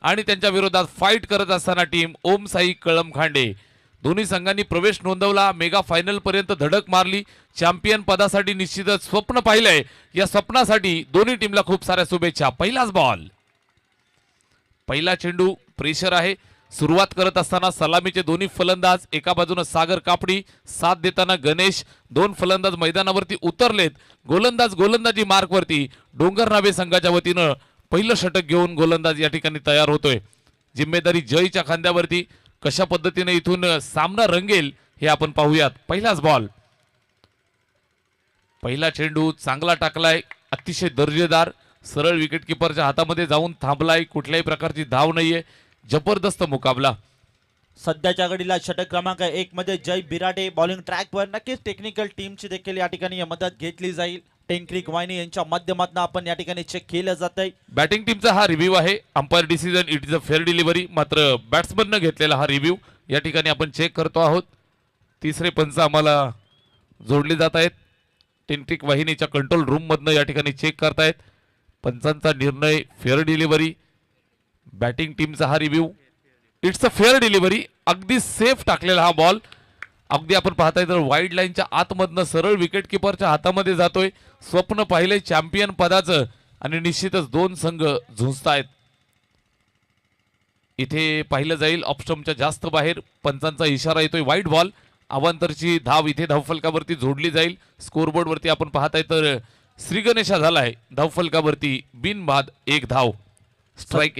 आणि त्यांच्या विरोधात फाईट करत असताना टीम ओम साई कळमखांडे दोन्ही संघांनी प्रवेश नोंदवला, मेगा फायनल पर्यंत धडक मारली, चॅम्पियन पदासाठी निश्चितच स्वप्न पाहिलंय. या स्वप्नासाठी दोन्ही टीमला खूप साऱ्या शुभेच्छा. पहिलाच बॉल, पहिला चेंडू, प्रेशर आहे. सुरुवात करत असताना सलामीचे दोन्ही फलंदाज, एका बाजूने सागर कापडी, साथ देताना गणेश. दोन फलंदाज मैदानावरती उतरलेत. गोलंदाजी मार्कवरती डोंगर नावे संघाच्या वतीनं पहिलं षटक घेऊन गोलंदाज या ठिकाणी तयार होतोय. जिम्मेदारी जयच्या खांद्यावरती. कशा पद्धतीने इथून सामना रंगेल हे आपण पाहूयात. पहिलाच बॉल, पहिला चेंडू चांगला टाकलाय, अतिशय दर्जेदार, सरळ विकेटकीपरच्या हातामध्ये जाऊन थांबलाय. कुठल्याही प्रकारची धाव नाहीये. जबरदस्त मुकाबला. सध्याच्या घडीला षटक क्रमांक 1 मध्ये जय बिराटे बॉलिंग ट्रॅकवर. नक्कीच टेक्निकल टीमची देखील या ठिकाणी मदत घेतली जाईल. टेंक्रिक वाहिनी यांच्या माध्यमातून आपण या ठिकाणी चेक केलं जात आहे. बॅटिंग टीमचा हा रिव्ह्यू आहे. Umpire decision it is a fair delivery. मात्र बॅट्समननं घेतलेला हा रिव्ह्यू या ठिकाणी आपण चेक करतो आहोत. तिसरे पंच आम्हाला जोडले जात आहेत. टेंक्रिक वाहिनीच्या कंट्रोल रूम मधनं या ठिकाणी चेक करतायत. पंचांचा निर्णय फेअर डिलिव्हरी. बॅटिंग टीमचा हा review it's a fair delivery. अगदी सेफ टाकलेला हा बॉल. अगदी आपण पाहताय तर वाईड लाईनच्या आतमधनं सरळ विकेट किपरच्या हातामध्ये जातोय. स्वप्न पाहिलंय चॅम्पियन पदाचं आणि निश्चितच दोन संघ झुंजतायत. इथे पाहिलं जाईल ऑप्शनच्या जास्त बाहेर. पंचांचा इशारा येतोय वाईड बॉल. अवांतरची धाव इथे धावफलकावरती जोडली जाईल. स्कोरबोर्ड वरती आपण पाहताय तर श्री गणेशा झालाय धावफलकावरती बिनबाद 1 धाव. स्ट्राइक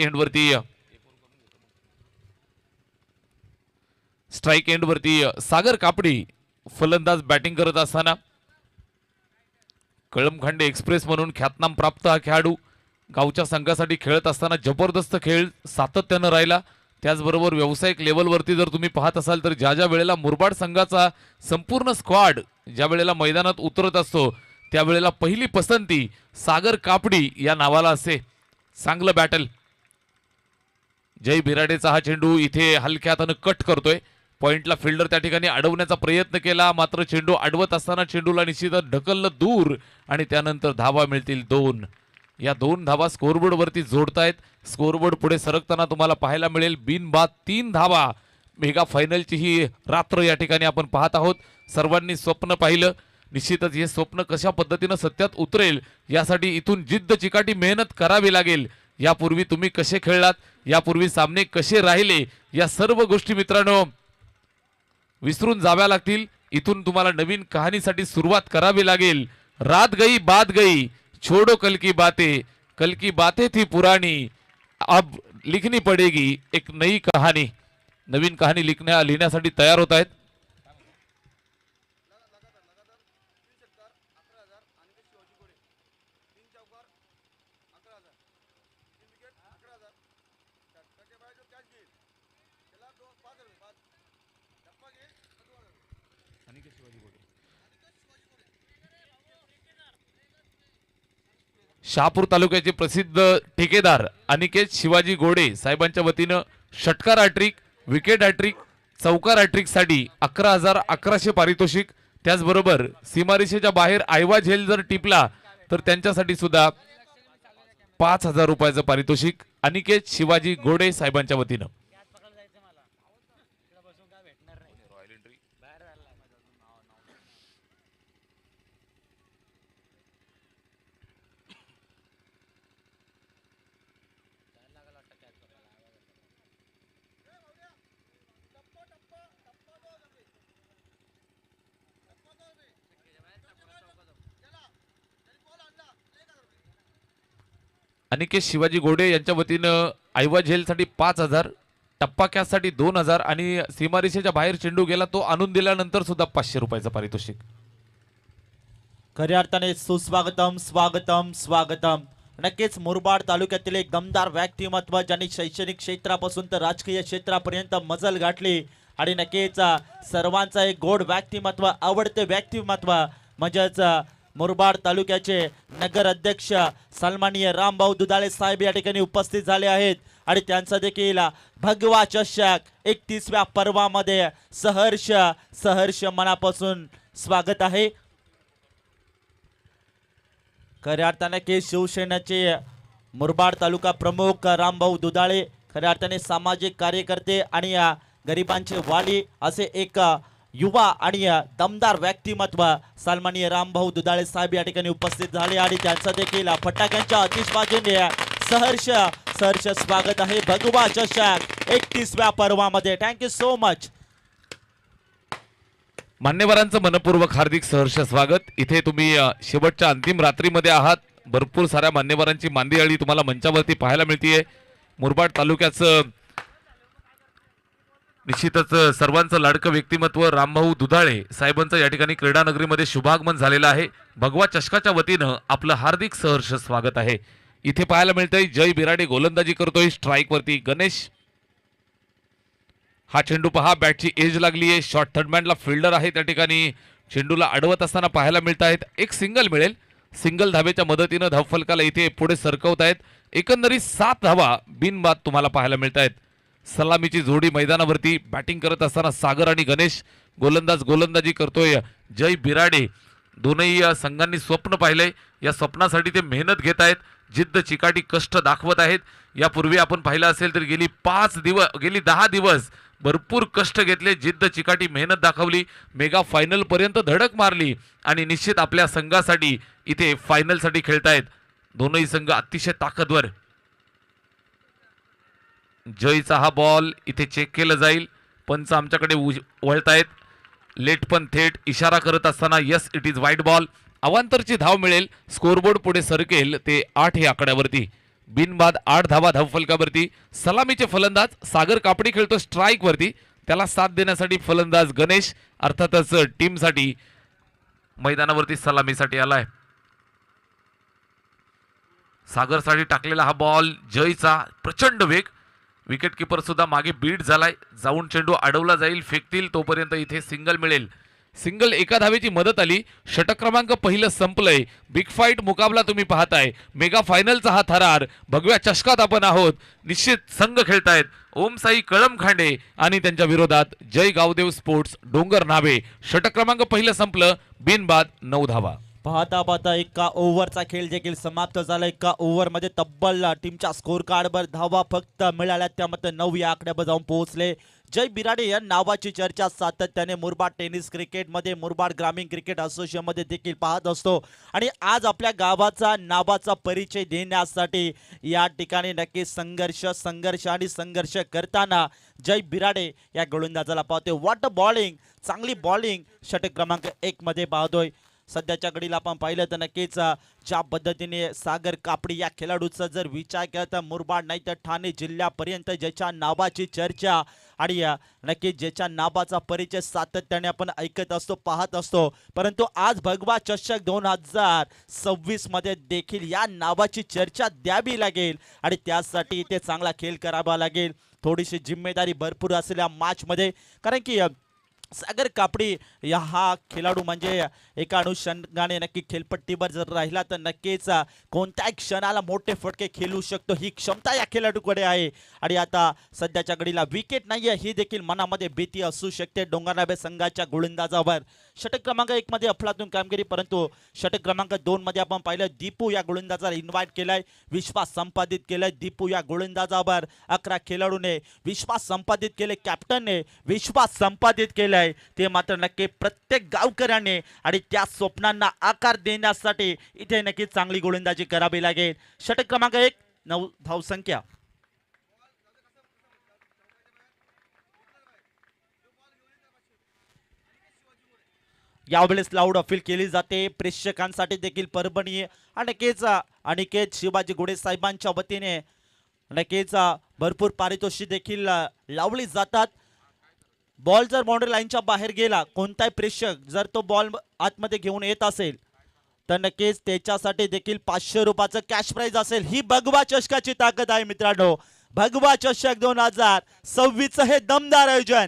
एंड वरती सागर कापडी फलंदाज बॅटिंग करत असताना. कळमखांडे एक्सप्रेस म्हणून ख्यातनाम प्राप्त हा खेळाडू गावच्या संघासाठी खेळत असताना जबरदस्त खेळ सातत्यानं राहिला. त्याचबरोबर व्यावसायिक लेवलवरती जर तुम्ही पाहत असाल तर ज्या ज्या वेळेला मुरबाड संघाचा संपूर्ण स्क्वॉड ज्या वेळेला मैदानात उतरत असतो त्यावेळेला पहिली पसंती सागर कापडी या नावाला असते. चांगलं बॅटल. जय बिराडेचा हा चेंडू इथे हलक्या हातानं कट करतोय. पॉइंटला फिल्डर त्या ठिकाणी अडवण्याचा प्रयत्न केला, मात्र चेंडू अडवत असताना चेंडूला निश्चितच ढकललं दूर आणि त्यानंतर धावा मिळतील 2. या 2 धावा स्कोरबोर्ड वरती जोडतायत. स्कोरबोर्ड पुढे सरकताना तुम्हाला पाहायला मिळेल बिनबाद 3 धावा. मेगा फायनलची ही रात्र या ठिकाणी आपण पाहत आहोत. सर्वांनी स्वप्न पाहिलं. निश्चितच हे स्वप्न कशा पद्धतीनं सत्यात उतरेल यासाठी इथून जिद्द चिकाटी मेहनत करावी लागेल. यापूर्वी तुम्ही कसे खेळलात, यापूर्वी सामने कसे राहिले, या सर्व गोष्टी मित्रांनो विसरून जाव्या लागतील. इथून तुम्हाला नवीन कहाणीसाठी सुरुवात करावी लागेल. रात गई बात गई, छोड़ो कल की बातें थी पुरानी, अब लिखनी पडेगी एक नई कहानी. नवीन कहाणी लिहिण्यासाठी तयार होत आहेत. शहापूर तालुक्याचे प्रसिद्ध ठेकेदार अनिकेत शिवाजी घोडे साहेबांच्या वतीनं षटकार हॅट्रिक, विकेट हॅट्रिक, चौकार हॅट्रिक साठी 11,1100 पारितोषिक. त्याचबरोबर सीमारेषेच्या बाहेर आयवा झेल जर टिपला तर त्यांच्यासाठी सुद्धा 5,000 रुपयाचं पारितोषिक अनिकेत शिवाजी घोडे साहेबांच्या वतीनं. अनिकेत शिवाजी घोडे यांच्या वतीनं आयवा झेलसाठी 5,000, टप्पा कॅचसाठी 2,000 आणि सीमारेषेच्या बाहेर चेंडू गेला तो आणून दिल्यानंतर सुद्धा 500 रुपयाचं पारितोषिक. खऱ्या अर्थाने सुस्वागतम, स्वागतम, स्वागतम. नक्कीच मुरबाड तालुक्यातील एक दमदार व्यक्तिमत्व ज्यांनी शैक्षणिक क्षेत्रापासून तर राजकीय क्षेत्रापर्यंत मजल गाठली आणि नक्कीच सर्वांचा एक गोड व्यक्तिमत्व, आवडते व्यक्तिमत्व म्हणजेच मुरबाड तालुक्याचे नगर अध्यक्ष सन्माननीय रामभाऊ दुधाळे साहेब या ठिकाणी उपस्थित झाले आहेत आणि त्यांचा देखील भगवा चषक 31व्या पर्वामध्ये सहर्ष मनापासून स्वागत आहे. खऱ्या अर्थाने की शिवसेनेचे मुरबाड तालुका प्रमुख रामभाऊ दुधाळे, खऱ्या अर्थाने सामाजिक कार्यकर्ते आणि गरिबांचे वाली असे एक युवा आणि दमदार व्यक्तिमत्व सन्माननीय रामभाऊ दुधाळे साहेब या ठिकाणी उपस्थित झाले आणि त्यांचं देखील फटाक्यांच्या आतिषबाजीने सहर्ष सहर्ष स्वागत आहे भगवा चषक 31व्या पर्वामध्ये. Thank you so much. मान्यवरांचं मनपूर्वक हार्दिक सहर्ष स्वागत. इथे तुम्ही शेवटच्या अंतिम रात्रीमध्ये आहात. भरपूर साऱ्या मान्यवरांची मांदियाळी तुम्हाला मंचावरती पाहायला मिळतीये. मुरबाड तालुक्याचं निश्चितच सर्वांचं लाडकं व्यक्तिमत्व रामभाऊ दुधाळे साहेबांचं या ठिकाणी क्रीडा नगरीमध्ये शुभागमन झालेलं आहे. भगवा चषकाच्या वतीनं आपलं हार्दिक सहर्ष स्वागत आहे. इथे पाहायला मिळतंय जय बिराडे गोलंदाजी करतोय स्ट्राईक वरती. गणेश हा चेंडू पहा, बॅटची एज लागली आहे. शॉर्ट थर्डमॅनला फिल्डर आहे त्या ठिकाणी चेंडूला अडवत असताना पाहायला मिळत आहेत. एक सिंगल मिळेल. सिंगल धाब्याच्या मदतीनं धावफलकाला इथे पुढे सरकवत आहेत. एकंदरीत 7 धावा बिनबाद तुम्हाला पाहायला मिळत आहेत. सलामीची जोडी मैदानावरती बॅटिंग करत असताना सागर आणि गणेश, गोलंदाज गोलंदाजी करतोय जय बिराडे. दोनही संघांनी स्वप्न पाहिलंय. या स्वप्नासाठी ते मेहनत घेत आहेत, जिद्द चिकाटी कष्ट दाखवत आहेत. यापूर्वी आपण पाहिलं असेल तर गेली 10 दिवस भरपूर कष्ट घेतले, जिद्द चिकाटी मेहनत दाखवली, मेगा फायनल पर्यंत धडक मारली आणि निश्चित आपल्या संघासाठी इथे फायनल साठी खेळतायत. दोनही संघ अतिशय ताकदवर. जयचा हा बॉल इथे चेक केलं जाईल. पंच आमच्याकडे वळतायत. लेट पण थेट इशारा करत असताना यस इट इज वाईट बॉल. अवांतरची धाव मिळेल. स्कोरबोर्ड पुढे सरकेल ते 8 या आकड्यावरती. बिनबाद 8 धावा धावफलकावरती. सलामीचे फलंदाज सागर कापडी खेळतो स्ट्राईक वरती. त्याला साथ देण्यासाठी फलंदाज गणेश अर्थातच टीमसाठी मैदानावरती सलामीसाठी आलाय. सागरसाठी टाकलेला हा बॉल जयचा प्रचंड वेग. विकेट किपर सुद्धा मागे बीट झालाय. जाऊन चेंडू अडवला जाईल, फेकतील तोपर्यंत इथे सिंगल मिळेल. सिंगल एका धावेची मदत आली. षटक क्रमांक पहिलं संपलंय. बिग फाईट मुकाबला तुम्ही पाहताय. मेगा फायनलचा हा थरार. भगव्या चषकात आपण आहोत. निश्चित संघ खेळतायत ओम साई कळम खांडे आणि त्यांच्या विरोधात जय गावदेव स्पोर्ट्स डोंगर नावे. षटक क्रमांक पहिलं संपलं. बिनबाद 9 धावा. पाहता पाहता एका ओव्हरचा खेळ देखील समाप्त झाला. एका ओव्हरमध्ये तब्बल टीमच्या स्कोर कार्डवर धावा फक्त मिळाल्या, त्यामध्ये 9 या आकड्यावर जाऊन पोहोचले. जय बिराडे या नावाची चर्चा सातत्याने मुरबाड टेनिस क्रिकेटमध्ये, मुरबाड ग्रामीण क्रिकेट असोसिएशनमध्ये देखील पाहत असतो आणि आज आपल्या गावाचा नावाचा परिचय देण्यासाठी या ठिकाणी नक्की संघर्ष करताना जय बिराडे या गोलंदाजाला पाहतोय. व्हॉट अ बॉलिंग, चांगली बॉलिंग षटक क्रमांक 1 मध्ये पाहतोय. सध्याच्या घडीला आपण पाहिलं तर नक्कीच ज्या पद्धतीने सागर कापडी या खेळाडूचा जर विचार केला तर मुरबाड नाही तर ठाणे जिल्ह्यापर्यंत ज्याच्या नावाची चर्चा आणि नक्कीच ज्याच्या नावाचा परिचय सातत्याने आपण ऐकत असतो, पाहत असतो, परंतु आज भगवा चषक 2026 मध्ये देखील या नावाची चर्चा द्यावी लागेल आणि त्यासाठी इथे चांगला खेळ करावा लागेल. थोडीशी जिम्मेदारी भरपूर असलेल्या मॅच मध्ये, कारण की सागर कापडी या हा खेळाडू म्हणजे एका अनुषंगाने नक्की खेळपट्टीवर जर राहिला तर नक्कीच कोणत्याही क्षणाला मोठे फटके खेळू शकतो, ही क्षमता या खेळाडूकडे आहे. आणि आता सध्याच्या घडीला विकेट नाही आहे ही देखील मनामध्ये भीती असू शकते डोंगरनाबे संघाच्या गोलंदाजावर. षटक क्रमांक 1 मध्ये अफलातून कामगिरी, परंतु षटक क्रमांक 2 मध्ये आपण पाहिलं दीपू या गोलंदाजाला इन्व्हाइट केलाय, विश्वास संपादित केलाय. दीपू या गोलंदाजावर 11 खेळाडूने विश्वास संपादित केले, कॅप्टनने विश्वास संपादित केलाय. ते मात्र नक्की प्रत्येक गावकऱ्याने आणि त्या स्वप्नांना आकार देण्यासाठी इथे नक्की चांगली गोलंदाजी करावी लागेल. षटक क्रमांक 1 9 धावसंख्या. यावेळेस लाऊड अपील केली जाते प्रेक्षकांसाठी देखील. परभणी आणि अनिकेत शिवाजी गुडे साहेबांच्या वतीने नक्कीच भरपूर पारितोषिक देखील लावली जातात. बॉल जर बाउंड्री लाईनच्या बाहेर गेला, कोणताही प्रेक्षक जर तो बॉल आतमध्ये घेऊन येत असेल तर नक्कीच त्याच्यासाठी देखील 500 रुपयाचं कॅश प्राइज असेल. ही भगवा चषकाची ताकद आहे मित्रांनो. भगवा चषक 2026 हे दमदार आयोजन.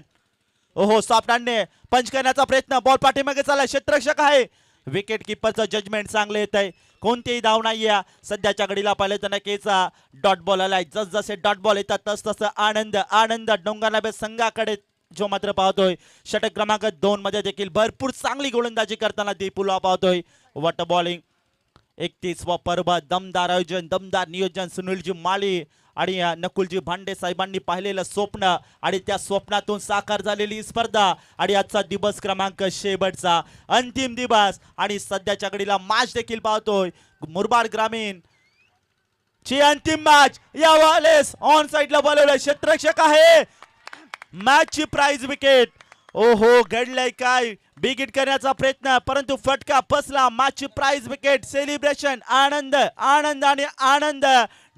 ओहो, सापडाने पंच करण्याचा प्रयत्न, बॉल पाठीमागे चालला, क्षेत्ररक्षक आहे. विकेट किपरचं जजमेंट चांगलं येत आहे. कोणतेही धाव नाहीये सध्याच्या घडीला. पाहिलं तर नक्कीच डॉट बॉल आलाय. जसजसे डॉट बॉल येतात तसतसं आनंद डोंगरनाबे संघाकडे जो मात्र पाहतोय. षटक क्रमांक 2 मध्ये देखील भरपूर चांगली गोलंदाजी करताना दीपूला पाहतोय. What a bowling. 31वा पर्व, दमदार आयोजन, दमदार नियोजन, सुनीलजी माळी आणि नकुलजी भांडे साहेबांनी पाहिलेलं स्वप्न आणि त्या स्वप्नातून साकार झालेली स्पर्धा आणि आजचा दिवस क्रमांक शेवटचा अंतिम दिवस आणि सध्याच्या घडीला मॅच देखील पाहतोय मुरबाड ग्रामीण ची अंतिम मॅच यावेळेस ऑन साइडला बोलवलं क्षेत्ररक्षक आहे मॅच ची प्राइज विकेट. ओहो घडलंय काय बिग हिट करण्याचा प्रयत्न परंतु फटका बसला. मॅच ची price wicket celebration Anand Anand आणि आनंद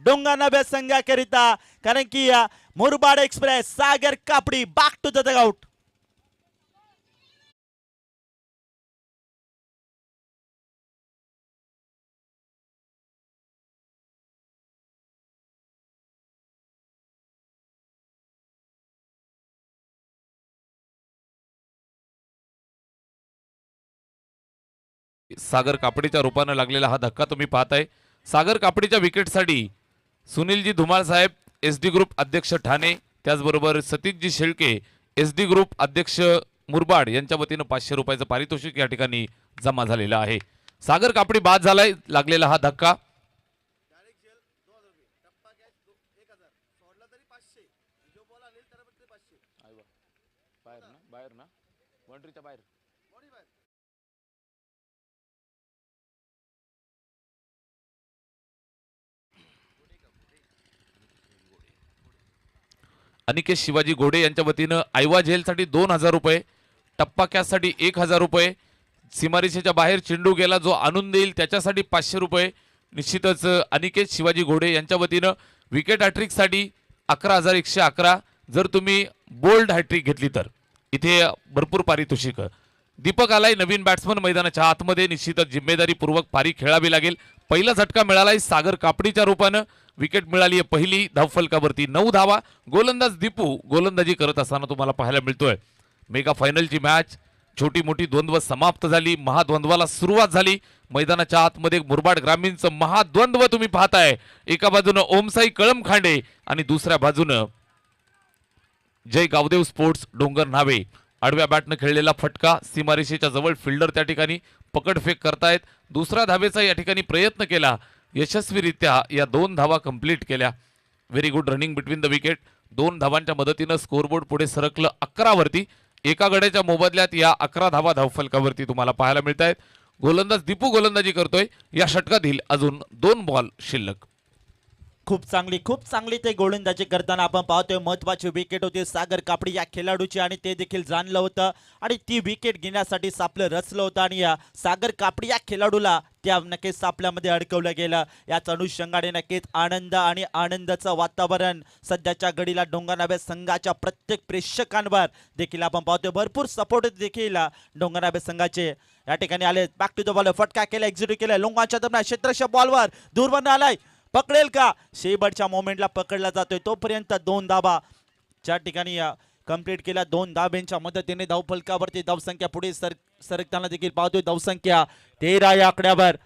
डोंगरनाबे संघाकरिता कारण की मुरबाड एक्सप्रेस सागर कापडी बॅक टू द डगआउट. सागर कापडीच्या रूपानं लागलेला हा धक्का तुम्ही पाहताय. सागर कापडीच्या विकेटसाठी सुनीलजी धुमाळ साहेब SD ग्रुप अध्यक्ष ठाणे, त्याचबरोबर सतीशजी शेळके SD ग्रुप अध्यक्ष मुरबाड यांच्या वतीनं 500 रुपयाचं पारितोषिक या ठिकाणी जमा झालेलं आहे. सागर कापडी बाद झालाय लागलेला हा धक्का. अनिकेत शिवाजी घोडे यांच्या वतीनं आयवा झेलसाठी 2000 रुपये, टप्पा कॅचसाठी 1000 रुपये, सीमारेषेच्या बाहेर चेंडू गेला जो आणून देईल त्याच्यासाठी 500 रुपये. निश्चितच अनिकेत शिवाजी घोडे यांच्या वतीनं विकेट हॅट्रिकसाठी 11,111. जर तुम्ही बोल्ड हॅट्रिक घेतली तर इथे भरपूर पारितोषिक. दीपक आलाय नवीन बॅट्समन मैदानाच्या आतमध्ये, निश्चितच जिम्मेदारीपूर्वक पारी खेळावी लागेल. पहिला झटका मिळालाय सागर कापडीच्या रूपानं. विकेट मिळाली आहे पहिली धावफलकावरती 9 धावा. गोलंदाज दीपू गोलंदाजी करत असताना तुम्हाला पाहायला मिळतोय. मेगा फायनलची मॅच छोटी मोठी द्वंद्व समाप्त झाली. महाद्वंद्वाला सुरुवात झाली. मैदानाच्या आतमध्ये मुरबाड ग्रामीणचं महाद्वंद्व तुम्ही पाहताय. एका बाजूनं ओमसाई कळमखांडे आणि दुसऱ्या बाजूनं जय गावदेव स्पोर्ट्स डोंगर न्हावे. आडव्या बॅटनं खेळलेला फटका सीमारेषेच्या जवळ फिल्डर त्या ठिकाणी पकडफेक करतायत. दुसऱ्या धावेचा या ठिकाणी प्रयत्न केला, यशस्वीरित्या या 2 धावा कंप्लीट केल्या. Very good running between the wicket. 2 धावांच्या मदतीनं स्कोरबोर्ड पुढे सरकलं 11 वरती. एका गड्याच्या मोबदल्यात या 11 धावा धावफलकावरती तुम्हाला पाहायला मिळत आहेत. गोलंदाज दीपू गोलंदाजी करतोय. या षटकातील अजून 2 बॉल शिल्लक. खूप चांगली ते गोलंदाजी करताना आपण पाहतोय. महत्वाची विकेट होती सागर कापडी या खेळाडूची आणि ते देखील जाणलं होतं आणि ती विकेट घेण्यासाठी सापलं रचलं होतं आणि या सागर कापडी या खेळाडूला त्या नक्कीच सापल्यामध्ये अडकवलं गेलं. याच अनुषंगाने नक्कीच आनंद आणि आनंदाचं वातावरण सध्याच्या घडीला डोंगरनाबे संघाच्या प्रत्येक प्रेक्षकांवर देखील आपण पाहतोय. भरपूर सपोर्ट देखील डोंगरनाबे संघाचे या ठिकाणी आले. बॅक टू द बॉल फटका केला, एक्झिक्यूट केला. लोंगाच्या दरम्यान क्षेत्ररक्षक बॉलवर दूरवर आलाय, पकडेल का? शेवटच्या मोमेंटला पकडला जातोय. तोपर्यंत 2 धाबा ज्या ठिकाणी कंप्लीट केल्या. 2 धाब्यांच्या मदतीने धावफलकावरती धावसंख्या पुढे सरकताना देखील पाहतोय. धावसंख्या 13 या आकड्यावर.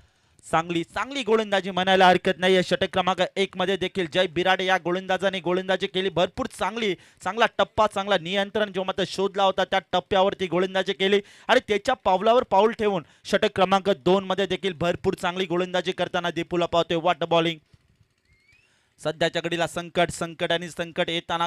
चांगली गोलंदाजी म्हणायला हरकत नाही. षटक क्रमांक 1 मध्ये देखील जय बिराडे या गोलंदाजाने गोलंदाजी केली. भरपूर चांगला टप्पा, चांगला नियंत्रण जो मात्र शोधला होता त्या टप्प्यावरती गोलंदाजी केली आणि त्याच्या पावलावर पाऊल ठेवून षटक क्रमांक 2 मध्ये देखील भरपूर चांगली गोलंदाजी करताना दीपूला पाहतोय. What bowling. सध्याच्या घडीला संकट येताना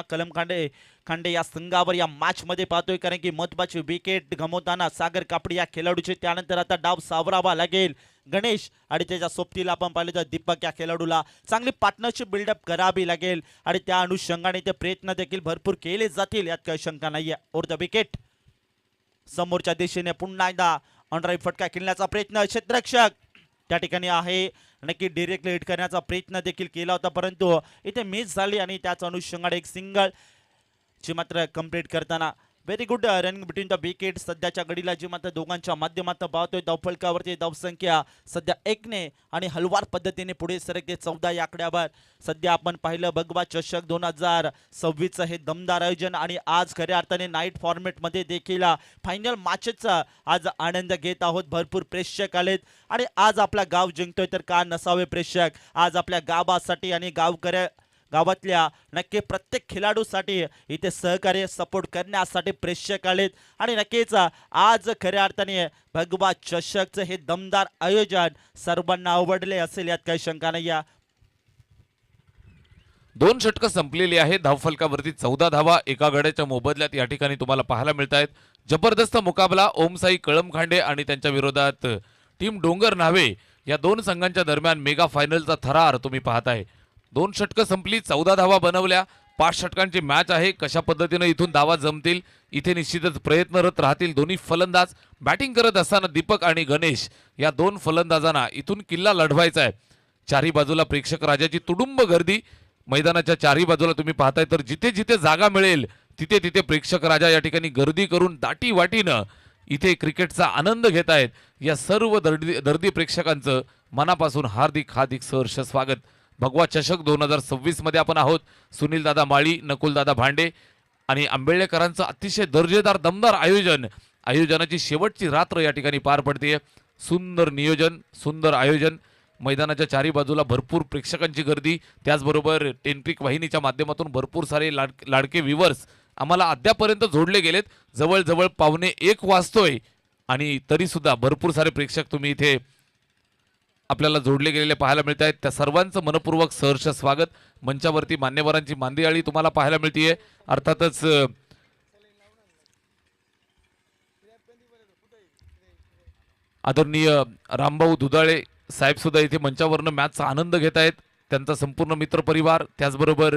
खांडे या संघावर या मॅच मध्ये पाहतोय कारण की महत्वाची विकेट गमवताना सागर कापडी या खेळाडूचे. त्यानंतर आता डाव सावरावा लागेल गणेश आणि त्याच्या सोबतीला आपण पाहिलं तर दीपक या खेळाडूला चांगली पार्टनरशिप बिल्डअप करावी लागेल आणि त्या अनुषंगाने ते प्रयत्न देखील भरपूर केले जातील, यात काही शंका नाहीये. ओर द विकेट समोरच्या दिशेने पुन्हा एकदा ऑनड्राईव्ह फटका खेळण्याचा प्रयत्न. क्षेत्ररक्षक त्या ठिकाणी आहे, नक्की डायरेक्टली हिट करण्याचा प्रयत्न देखील केला होता परंतु इथे मिस झाली आणि त्याच अनुषंगाने एक सिंगल ची मात्र कंप्लीट करताना very good running between the wicket. सध्याच्या घडीला जी मात्र दोघांच्या माध्यमातून पाहतोय धावफलकावरती धावसंख्या सध्या 1 ने आणि हलवार पद्धतीने पुढे सरकते 14 या आकड्यावर. सध्या आपण पाहिलं भगवा चषक 2026 हे दमदार आयोजन आणि आज खऱ्या अर्थाने नाईट फॉर्मॅटमध्ये देखील फायनल मॅचचा आज आनंद घेत आहोत. भरपूर प्रेक्षक आलेत आणि आज आपला गाव जिंकतोय तर का नसावे प्रेक्षक. आज आपल्या गावासाठी आणि गावातल्या नक्की प्रत्येक खेळाडूसाठी इथे सहकार्य सपोर्ट करण्यासाठी प्रेक्षक आलेत आणि नक्कीच आज खऱ्या अर्थाने भगवा चषकचं हे दमदार आयोजन सर्वांना आवडले असेल यात काही शंका नाही. 2 षटकं संपलेली आहे. धावफलकावरती 14 धावा एका गड्याच्या मोबदल्यात या ठिकाणी तुम्हाला पाहायला मिळत आहेत. जबरदस्त मुकाबला ओमसाई कळमखांडे आणि त्यांच्या विरोधात टीम डोंगर न्हावे या 2 संघांच्या दरम्यान मेगा फायनलचा थरार तुम्ही पाहताय. 2 षटकं संपली, 14 धावा बनवल्या. 5 षटकांची मॅच आहे. कशा पद्धतीने इथून धावा जमतील इथे निश्चितच प्रयत्नरत राहतील दोन्ही फलंदाज. बॅटिंग करत असताना दीपक आणि गणेश या 2 फलंदाजांना इथून किल्ला लढवायचा आहे. चारी बाजूला प्रेक्षक राजाची तुडुंब गर्दी. मैदानाच्या चारही बाजूला तुम्ही पाहताय तर जिथे जिथे जागा मिळेल तिथे तिथे प्रेक्षक राजा या ठिकाणी गर्दी करून दाटी वाटीनं इथे क्रिकेटचा आनंद घेत आहेत. या सर्व दर्दी प्रेक्षकांचं मनापासून हार्दिक सहर्ष स्वागत. भगवा चषक 2026 मध्ये आपण आहोत. सुनील दादा माळी, नकुल दादा भांडे आणि आंबेडकरांचं अतिशय दर्जेदार दमदार आयोजनाची शेवटची रात्र या ठिकाणी पार पडते. सुंदर नियोजन, सुंदर आयोजन. मैदानाच्या चारी बाजूला भरपूर प्रेक्षकांची गर्दी. त्याचबरोबर टेनपिक वाहिनीच्या माध्यमातून भरपूर सारे लाडके व्ह्यूअर्स आम्हाला अद्यापर्यंत जोडले गेलेत. जवळजवळ 1:15 वाजतोय आणि तरी सुद्धा भरपूर सारे प्रेक्षक तुम्ही इथे आपल्याला जोडले गेलेले पाहायला मिळत आहेत. त्या सर्वांचं मनपूर्वक सहर्ष स्वागत. मंचावरती मान्यवरांची मांदियाळी तुम्हाला पाहायला मिळतीये. अर्थातच आदरणीय रामभाऊ दुधाळे साहेब सुद्धा इथे मंचावरनं मॅचचा आनंद घेत आहेत. त्यांचा संपूर्ण मित्रपरिवार. त्याचबरोबर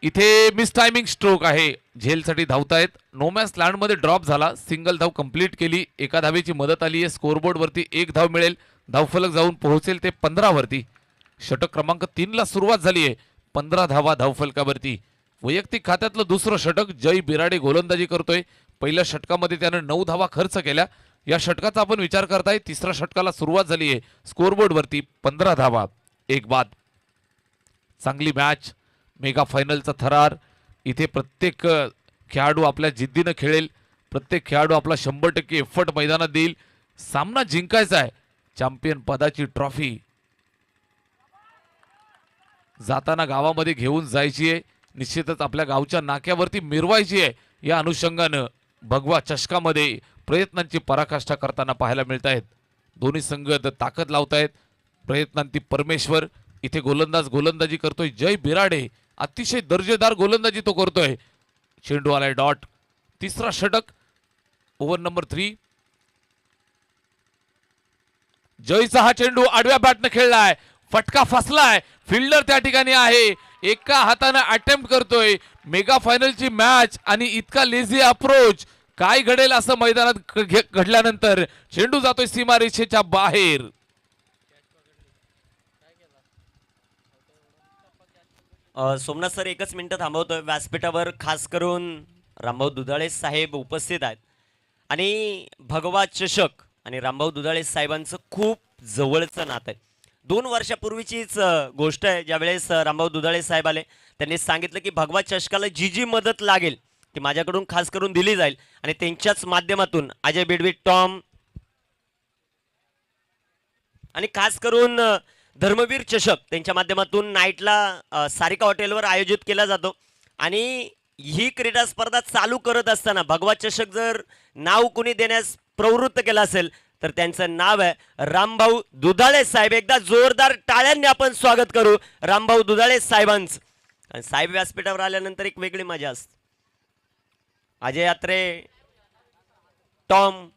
इथे मिस टायमिंग स्ट्रोक आहे, झेलसाठी धावतायत. नोमॅस लँडमध्ये ड्रॉप झाला, सिंगल धाव कंप्लीट केली. एका धावेची मदत आली आहे. स्कोरबोर्ड वरती 1 धाव मिळेल. धावफलक जाऊन पोहोचेल ते 15 वरती. षटक क्रमांक 3 ला सुरुवात झाली आहे. 15 धावा धावफलकावरती. वैयक्तिक खात्यातलं दुसरं षटक जय बिराडे गोलंदाजी करतोय. पहिल्या षटकामध्ये त्याने 9 धावा खर्च केल्या. या षटकाचा आपण विचार करताय. तिसऱ्या षटकाला सुरुवात झाली आहे. स्कोरबोर्ड वरती 15 धावा 1 बाद. चांगली मॅच, मेगा फायनलचा थरार. इथे प्रत्येक खेळाडू आपल्या जिद्दीनं खेळेल. प्रत्येक खेळाडू आपला 100% एफर्ट मैदानात देईल. सामना जिंकायचा आहे. चॅम्पियन पदाची ट्रॉफी जाताना गावामध्ये घेऊन जायची आहे. निश्चितच आपल्या गावच्या नाक्यावरती मिरवायची आहे. या अनुषंगानं भगवा चषकामध्ये प्रयत्नांची पराकाष्ठा करताना पाहायला मिळत आहेत. दोन्ही संघ ताकद लावतायत. प्रयत्नांती परमेश्वर इथे गोलंदाजी करतोय. जय बिराडे अतिशय दर्जेदार गोलंदाजी तो करतोय. चेंडू आलाय डॉट. तिसरा षटक ओव्हर नंबर 3. जयचा हा चेंडू आडव्या बॅटने खेळलाय. फटका फसलाय. फिल्डर त्या ठिकाणी आहे. एका हाताने अटेम्प्ट करतोय. मेगा फायनलची मॅच आणि इतका लेझी अप्रोच. काय घडेल असं मैदानात घडल्यानंतर चेंडू जातोय सीमारेषेच्या बाहेर. सोमनाथ सर एकच मिनिटं थांबवतोय. व्यासपीठावर खास करून रामभाऊ दुधाळे साहेब उपस्थित आहेत आणि भगवा चषक आणि रामभाऊ दुधाळे साहेबांचं खूप जवळचं नातं आहे. 2 वर्षापूर्वीचीच गोष्ट आहे. ज्यावेळेस रामभाऊ दुधाळे साहेब आले त्यांनी सांगितलं की भगवा चषकाला जी जी मदत लागेल ती माझ्याकडून खास करून दिली जाईल आणि त्यांच्याच माध्यमातून अजय बिडवी, टॉम आणि खास करून धर्मवीर चषक त्यांच्या माध्यमातून नाईटला सारिका हॉटेलवर आयोजित केला जातो. आणि ही क्रीडा स्पर्धा चालू करत असताना भगवा चषक जर नाव कुणी देण्यास प्रवृत्त केलं असेल तर त्यांचं नाव आहे रामभाऊ दुधाळे साहेब. एकदा जोरदार टाळ्यांनी आपण स्वागत करू रामभाऊ दुधाळे साहेबांचं. आणि साहेब व्यासपीठावर आल्यानंतर एक वेगळी मजा असते. अजय यात्रे, टॉम,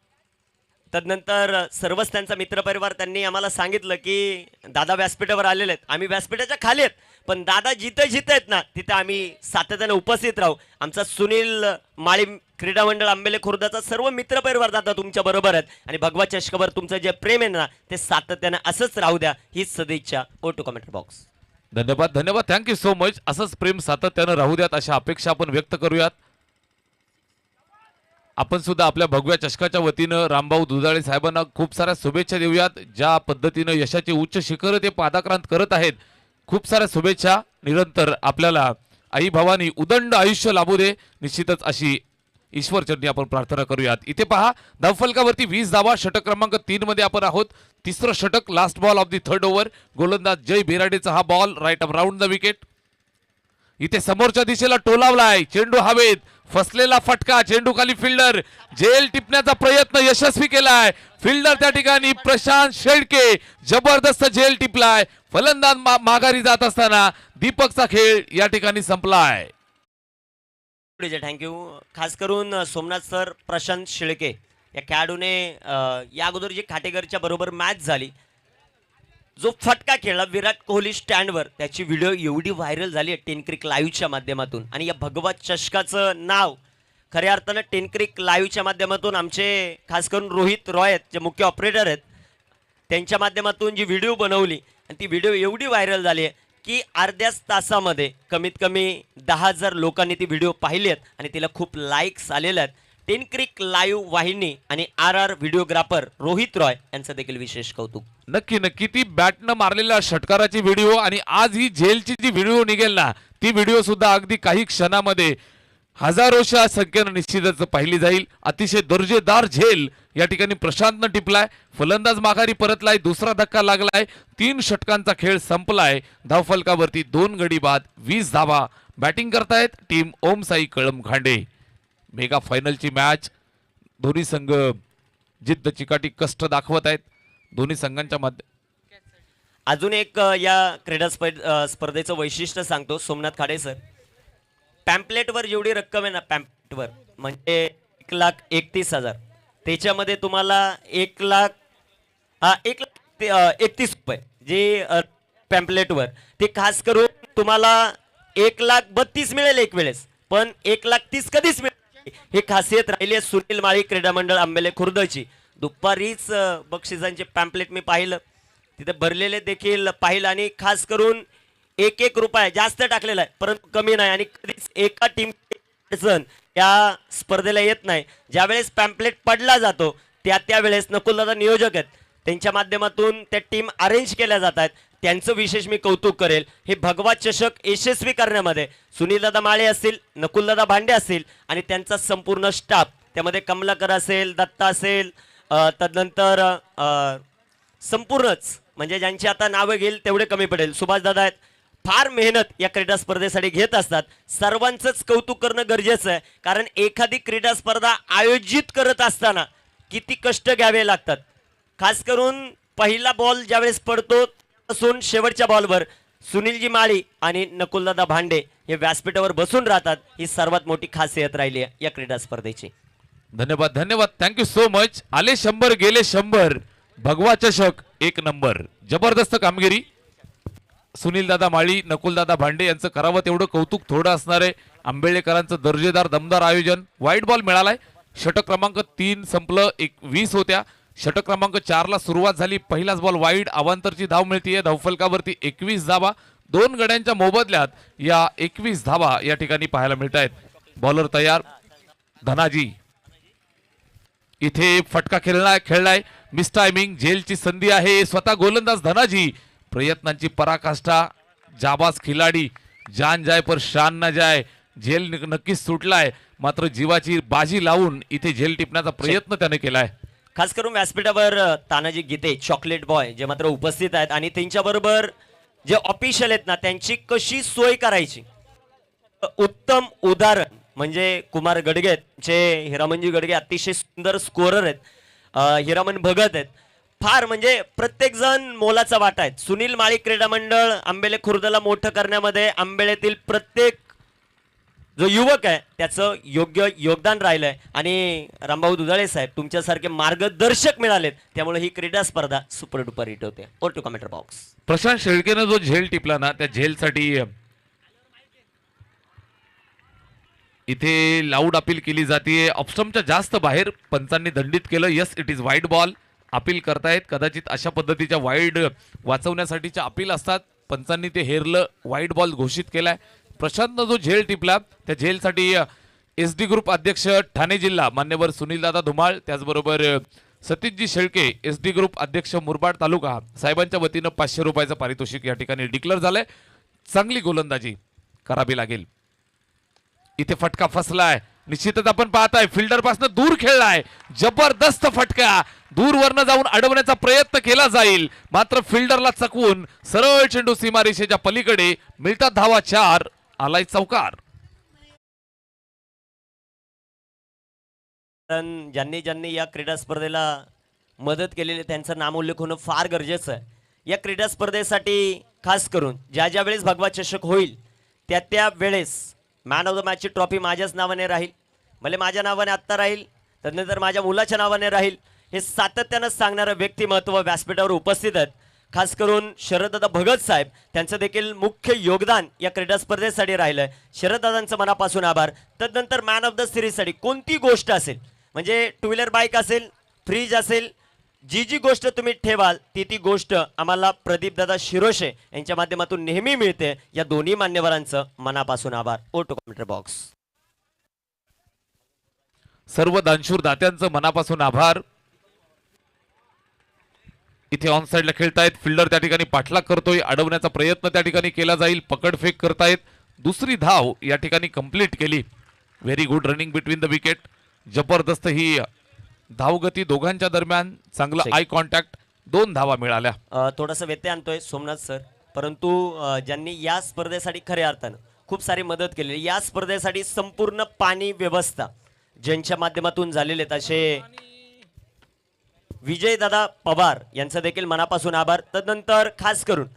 तदनंतर सर्वच त्यांचा मित्रपरिवार. त्यांनी आम्हाला सांगितलं की दादा व्यासपीठावर आलेले आहेत. आम्ही व्यासपीठाच्या खाली आहेत पण दादा जिथं आहेत ना तिथं आम्ही सातत्याने उपस्थित राहू. आमचा सुनील माळी क्रीडा मंडळ आंबेले खुर्दाचा सर्व मित्रपरिवार दादा तुमच्या बरोबर आहेत आणि भगवा चषकावर तुमचं जे प्रेम आहे ना ते सातत्याने असंच राहू द्या हीच सदिच्छा. Over to comment box. धन्यवाद. Thank you so much. असंच प्रेम सातत्यानं राहू द्यात अशा अपेक्षा आपण व्यक्त करूयात. आपण सुद्धा आपल्या भगव्या चषकाच्या वतीनं रामभाऊ दुधाळे साहेबांना खूप साऱ्या शुभेच्छा देऊयात. ज्या पद्धतीनं यशाचे उच्च शिखर ते पादाक्रांत करत आहेत, खूप साऱ्या शुभेच्छा. निरंतर आपल्याला आई भवानी उदंड आयुष्य लाभू दे निश्चितच अशी ईश्वरचरणी आपण प्रार्थना करूयात. इथे पहा धावफलकावरती 20 धावा. षटक क्रमांक 3 मध्ये आपण आहोत. तिसरं षटक, last ball of the third over. गोलंदाज जय बिराडेचा हा ball right up round the wicket. इथे समोरच्या दिशेला टोलावलाय, चेंडू हवेत, फसलेला फटका, चेंडू खाली फिल्डर, झेल टिपण्याचा प्रयत्न यशस्वी केलाय. फिल्डर त्या ठिकाणी प्रशांत शेळके, जबरदस्त झेल टिपलाय. फलंदाज माघारी जात असताना दीपकचा खेळ या ठिकाणी संपलाय. थँक्यू. खास करून सोमनाथ सर, प्रशांत शेळके या खेळाडूने या अगोदर जी खाटेकरच्या बरोबर मॅच झाली, जो फटका खेळला विराट कोहली स्टँडवर, त्याची व्हिडिओ एवढी व्हायरल झाली आहे टेन क्रिक लाईव्हच्या माध्यमातून. आणि या भगवा चषकाचं नाव खऱ्या अर्थानं टेन क्रिक लाईव्हच्या माध्यमातून आमचे खास करून रोहित रॉय आहेत, जे मुख्य ऑपरेटर आहेत, त्यांच्या माध्यमातून जी व्हिडिओ बनवली आणि ती व्हिडिओ एवढी व्हायरल झाली आहे की अर्ध्याच तासामध्ये कमीत कमी 10,000 लोकांनी ती व्हिडिओ पाहिली आहेत आणि तिला खूप लाईक्स आलेल्या आहेत. टेन क्रिक लाईव्ह वाहिनी आणि RR व्हिडिओग्राफर रोहित रॉय यांचं देखील विशेष कौतुक. नक्की नक्की ती बॅटनं मारलेल्या षटकाराची व्हिडिओ आणि आज ही झेलची जी व्हिडिओ निघेल ना, ती व्हिडिओ सुद्धा अगदी काही क्षणामध्ये हजारोच्या संख्येनं निश्चितच पाहिली जाईल. अतिशय दर्जेदार झेल या ठिकाणी प्रशांतनं टिपलाय. फलंदाज माघारी परतलाय, दुसरा धक्का लागलाय, 3 षटकांचा खेळ संपलाय. धावफलकावरती 2 गडी बाद, 20 धावा. बॅटिंग करतायत टीम ओम साई कळम खांडे. मेगा फायनलची मॅच, दोन्ही संघ जिद्द चिकाटी कष्ट दाखवत आहेत. दोन्ही संघांच्या मध्ये अजून एक या क्रीडा स्पर्धेचं वैशिष्ट्य सांगतो सोमनाथ खाडे सर. पॅम्पलेटवर जेवढी रक्कम आहे ना, पॅम्पलेटवर म्हणजे 1,31,000, त्याच्यामध्ये तुम्हाला 1,31,000 रुपये जे पॅम्पलेटवर, ते खास करून तुम्हाला 1,32,000 मिळेल एक वेळेस, पण 1,30,000 कधीच मिळेल. ही खासियत राहिली आहे सुनील माळी क्रीडा मंडळ आंबेले खुर्दची. दुपारीच बक्षिसांचे पॅम्पलेट मी पाहिलं, तिथे भरलेले देखील पाहिलं आणि खास करून 1 रुपया जास्त टाकलेला आहे, परंतु कमी नाही. आणि कधीच एका टीम या स्पर्धेला येत नाही. ज्यावेळेस पॅम्पलेट पडला जातो त्यावेळेस नकुलदादा नियोजक आहेत, त्यांच्या माध्यमातून त्या टीम अरेंज केल्या जात आहेत. त्यांचं विशेष मी कौतुक करेल. हे भगवा चषक यशस्वी करण्यामध्ये सुनीलदादा माळे असतील, नकुलदादा भांडे असतील आणि त्यांचा संपूर्ण स्टाफ, त्यामध्ये कमलाकर असेल, दत्ता असेल, तदनंतर संपूर्णच म्हणजे ज्यांची आता नावं घेईल तेवढे कमी पडेल, सुभाष दादा आहेत, फार मेहनत या क्रीडा स्पर्धेसाठी घेत असतात. सर्वांचंच कौतुक करणं गरजेचं आहे, कारण एखादी क्रीडा स्पर्धा आयोजित करत असताना किती कष्ट घ्यावे लागतात. खास करून पहिला बॉल ज्यावेळेस पडतो पासून शेवटच्या बॉलवर सुनीलजी माळी आणि नकुलदादा भांडे हे व्यासपीठावर बसून राहतात. ही सर्वात मोठी खासियत राहिली आहे या क्रीडा स्पर्धेची. धन्यवाद धन्यवाद, थँक्यू सो मच. आले 100 गेले 100, भगवा चषक 1 नंबर. जबरदस्त कामगिरी. सुनील दादा माळी, नकुलदादा भांडे यांचं करावं तेवढं कौतुक थोडं असणार आहे. आंबेळेकरांचं दर्जेदार दमदार आयोजन. व्हाईट बॉल मिळालाय. षटक क्रमांक 3 संपलं, 20 होत्या. षटक क्रमांक 4 ला सुरुवात झाली. पहिलाच बॉल वाईड, अवांतरची धाव मिळतीये. धावफलकावरती 21 धावा. 2 गड्यांच्या मोबदल्यात या 21 धावा या ठिकाणी पाहायला मिळत आहेत. बॉलर तयार, धनाजी इथे फटका खेळलाय. मिस टायमिंग, झेलची संधी आहे. स्वतः गोलंदाज धनाजी, प्रयत्नांची पराकाष्ठा. जाबाज खिलाडी, जान जाय पर शान न जाय. झेल नक्कीच सुटलाय, मात्र जीवाची बाजी लावून इथे झेल टिपण्याचा प्रयत्न त्याने केलाय. खास करून व्यासपीठावर तानाजी गीते, चॉकलेट बॉय, जे मात्र उपस्थित आहेत आणि त्यांच्याबरोबर जे ऑफिशियल आहेत ना, त्यांची कशी सोय करायची उत्तम उदाहरण म्हणजे कुमार गडगे आहेत, जे हिरामनजी गडगे अतिशय सुंदर स्कोरर आहेत. हिरामन भगत आहेत. फार म्हणजे प्रत्येक जण मोलाचा वाटा आहेत. सुनील माळी क्रीडा मंडळ आंबेले खुर्दला मोठं करण्यामध्ये आंबेलेतील प्रत्येक जो युवक आहे त्याचं योग्य योगदान राहिलंय आणि रामभाऊ दुधाळे साहेब तुमच्यासारखे मार्गदर्शक मिळालेत, त्यामुळे ही क्रीडा स्पर्धा सुपर डुपर हिट होते. Over to commentary box. Prashant शेळकेनं जो झेल टिपला ना, त्या झेलसाठी इथे लाऊड अपील केली जाते. ऑफस्टमच्या जास्त बाहेर पंचांनी दंडित केलं. Yes, it is wide ball. Appeal करतायत. कदाचित अशा पद्धतीच्या वाईड वाचवण्यासाठीच्या अपील असतात. पंचांनी ते हेरलं, वाईड बॉल घोषित केलाय. प्रशांतनं जो झेल टिपला त्या झेलसाठी SD ग्रुप अध्यक्ष ठाणे जिल्हा मान्यवर सुनीलदादा धुमाळ, त्याचबरोबर सतीशजी शेळके SD ग्रुप अध्यक्ष मुरबाड तालुका साहेबांच्या वतीनं 500 रुपयाचं पारितोषिक या ठिकाणी डिक्लेअर झालंय. चांगली गोलंदाजी करावी लागेल. इथे फटका फसलाय. निश्चितच आपण पाहताय फिल्डर पासून दूर खेळलाय, जबरदस्त फटका, दूरवरनं जाऊन अडवण्याचा प्रयत्न केला जाईल, मात्र फिल्डरला चकवून सरळ चेंडू सीमारेषेच्या पलीकडे. मिळतात धावा 4, आलाय चौकार. कारण ज्यांनी ज्यांनी या क्रीडा स्पर्धेला मदत केलेली त्यांचं नामोल्लेख होणं फार गरजेचं आहे. या क्रीडा स्पर्धेसाठी खास करून ज्या ज्या वेळेस भगवा चषक होईल त्या त्या वेळेस मॅन ऑफ द मॅचची ट्रॉफी माझ्याच नावाने राहील, भले माझ्या नावाने आत्ता राहील, त्यानंतर माझ्या मुलाच्या नावाने राहील, हे सातत्यानं सांगणारं व्यक्तिमत्व व्यासपीठावर उपस्थित आहेत. खास करून शरददादा भगत साहेब, त्यांचं देखील मुख्य योगदान या क्रीडा स्पर्धेसाठी राहिलं आहे. शरददादांचं मनापासून आभार. तदनंतर मॅन ऑफ द सिरीजसाठी कोणती गोष्ट असेल, म्हणजे टू व्हीलर बाईक असेल, फ्रीज असेल, जी जी गोष्ट तुम्ही ठेवाल ती गोष्ट आम्हाला प्रदीपदादा शिरोशे यांच्या माध्यमातून नेहमी मिळते. या दोन्ही मान्यवरांचं मनापासून आभार. Over to commentary box. सर्व दानशूर दात्यांचं मनापासून आभार. इथे ऑन साइडला खेळतायत, फिल्डर त्या ठिकाणी पाठलाग करतोय, अडवण्याचा प्रयत्न त्या ठिकाणी केला जाईल, पकडफेक करतायत. दुसरी धाव या ठिकाणी कंप्लीट केली. Very good running between the wicket. जबरदस्त ही धावगती दोघांच्या दरम्यान, चांगला आय कॉन्टॅक्ट. 2 धावा मिळाल्या. थोडासा व्यत्यय आणतोय सोमनाथ सर, परंतु ज्यांनी या स्पर्धेसाठी खऱ्या अर्थानं खूप सारी मदत केलेली, या स्पर्धेसाठी संपूर्ण पाणी व्यवस्था ज्यांच्या माध्यमातून झालेले आहेत असे विजयदादा पवार यांचं देखील मनापासून आभार. तदनंतर खास करून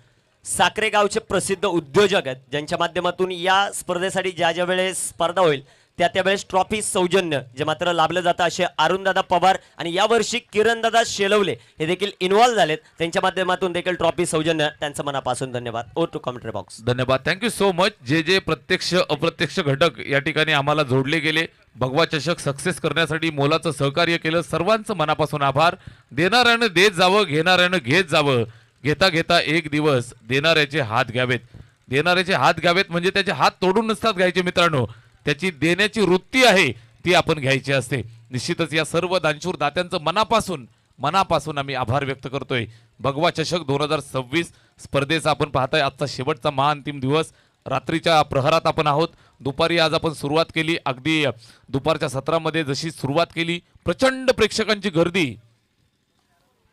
साखरे गावचे प्रसिद्ध उद्योजक आहेत ज्यांच्या माध्यमातून या स्पर्धेसाठी ज्या ज्या वेळेस स्पर्धा होईल त्या त्यावेळेस ट्रॉफी सौजन्य जे मात्र लाभलं जातं असे अरुणदादा पवार आणि यावर्षी किरणदादा शेलवले हे देखील इन्व्हॉल्व झालेत. त्यांच्या माध्यमातून देखील ट्रॉफी सौजन्य, त्यांचं मनापासून धन्यवाद. Over to commentary box. धन्यवाद. Thank you so much. जे जे प्रत्यक्ष अप्रत्यक्ष घटक या ठिकाणी आम्हाला जोडले गेले, भगवा चषक सक्सेस करण्यासाठी मोलाचं सहकार्य केलं, सर्वांचं मनापासून आभार. देणाऱ्यानं देत जावं, घेणाऱ्यानं घेत जावं. घेता घेता एक दिवस देणाऱ्याचे हात घ्यावेत. देणाऱ्याचे हात घ्यावेत म्हणजे त्याचे हात तोडून नसतात घ्यायचे मित्रांनो, त्याची देण्याची वृत्ती आहे ती आपण घ्यायची असते. निश्चितच या सर्व दानशूर दात्यांचं मनापासून आम्ही आभार व्यक्त करतोय. भगवा चषक 2026 स्पर्धेचा आपण पाहताय आजचा शेवटचा महाअंतिम दिवस. रात्रीच्या प्रहरात आपण आहोत. दुपारी आज आपण सुरुवात केली. अगदी दुपारच्या सत्रामध्ये जशी सुरुवात केली, प्रचंड प्रेक्षकांची गर्दी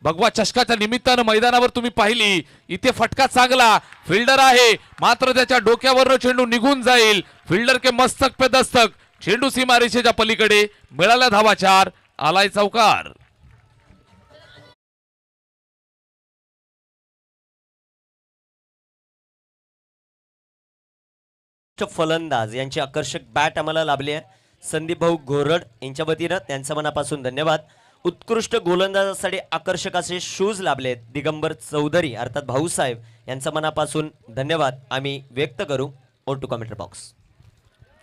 भगवा चषकाच्या निमित्तानं मैदानावर तुम्ही पाहिली. इथे फटका चांगला, फिल्डर आहे मात्र त्याच्या डोक्यावरनं चेंडू निघून जाईल. फिल्डर के मस्तक पे दस्तक, चेंडू सीमारेषेच्या पलीकडे. मिळाला धावा 4, आलाय चौकार. फलंदाज यांची आकर्षक बॅट आम्हाला लाभली आहे. संदीप भाऊ घोरड यांच्या वतीनं त्यांचं मनापासून धन्यवाद. उत्कृष्ट गोलंदाजासाठी आकर्षक असे शूज लाभले आहेत. दिगंबर चौधरी अर्थात भाऊसाहेब यांचं मनापासून धन्यवाद आम्ही व्यक्त करू. Over to commentary box.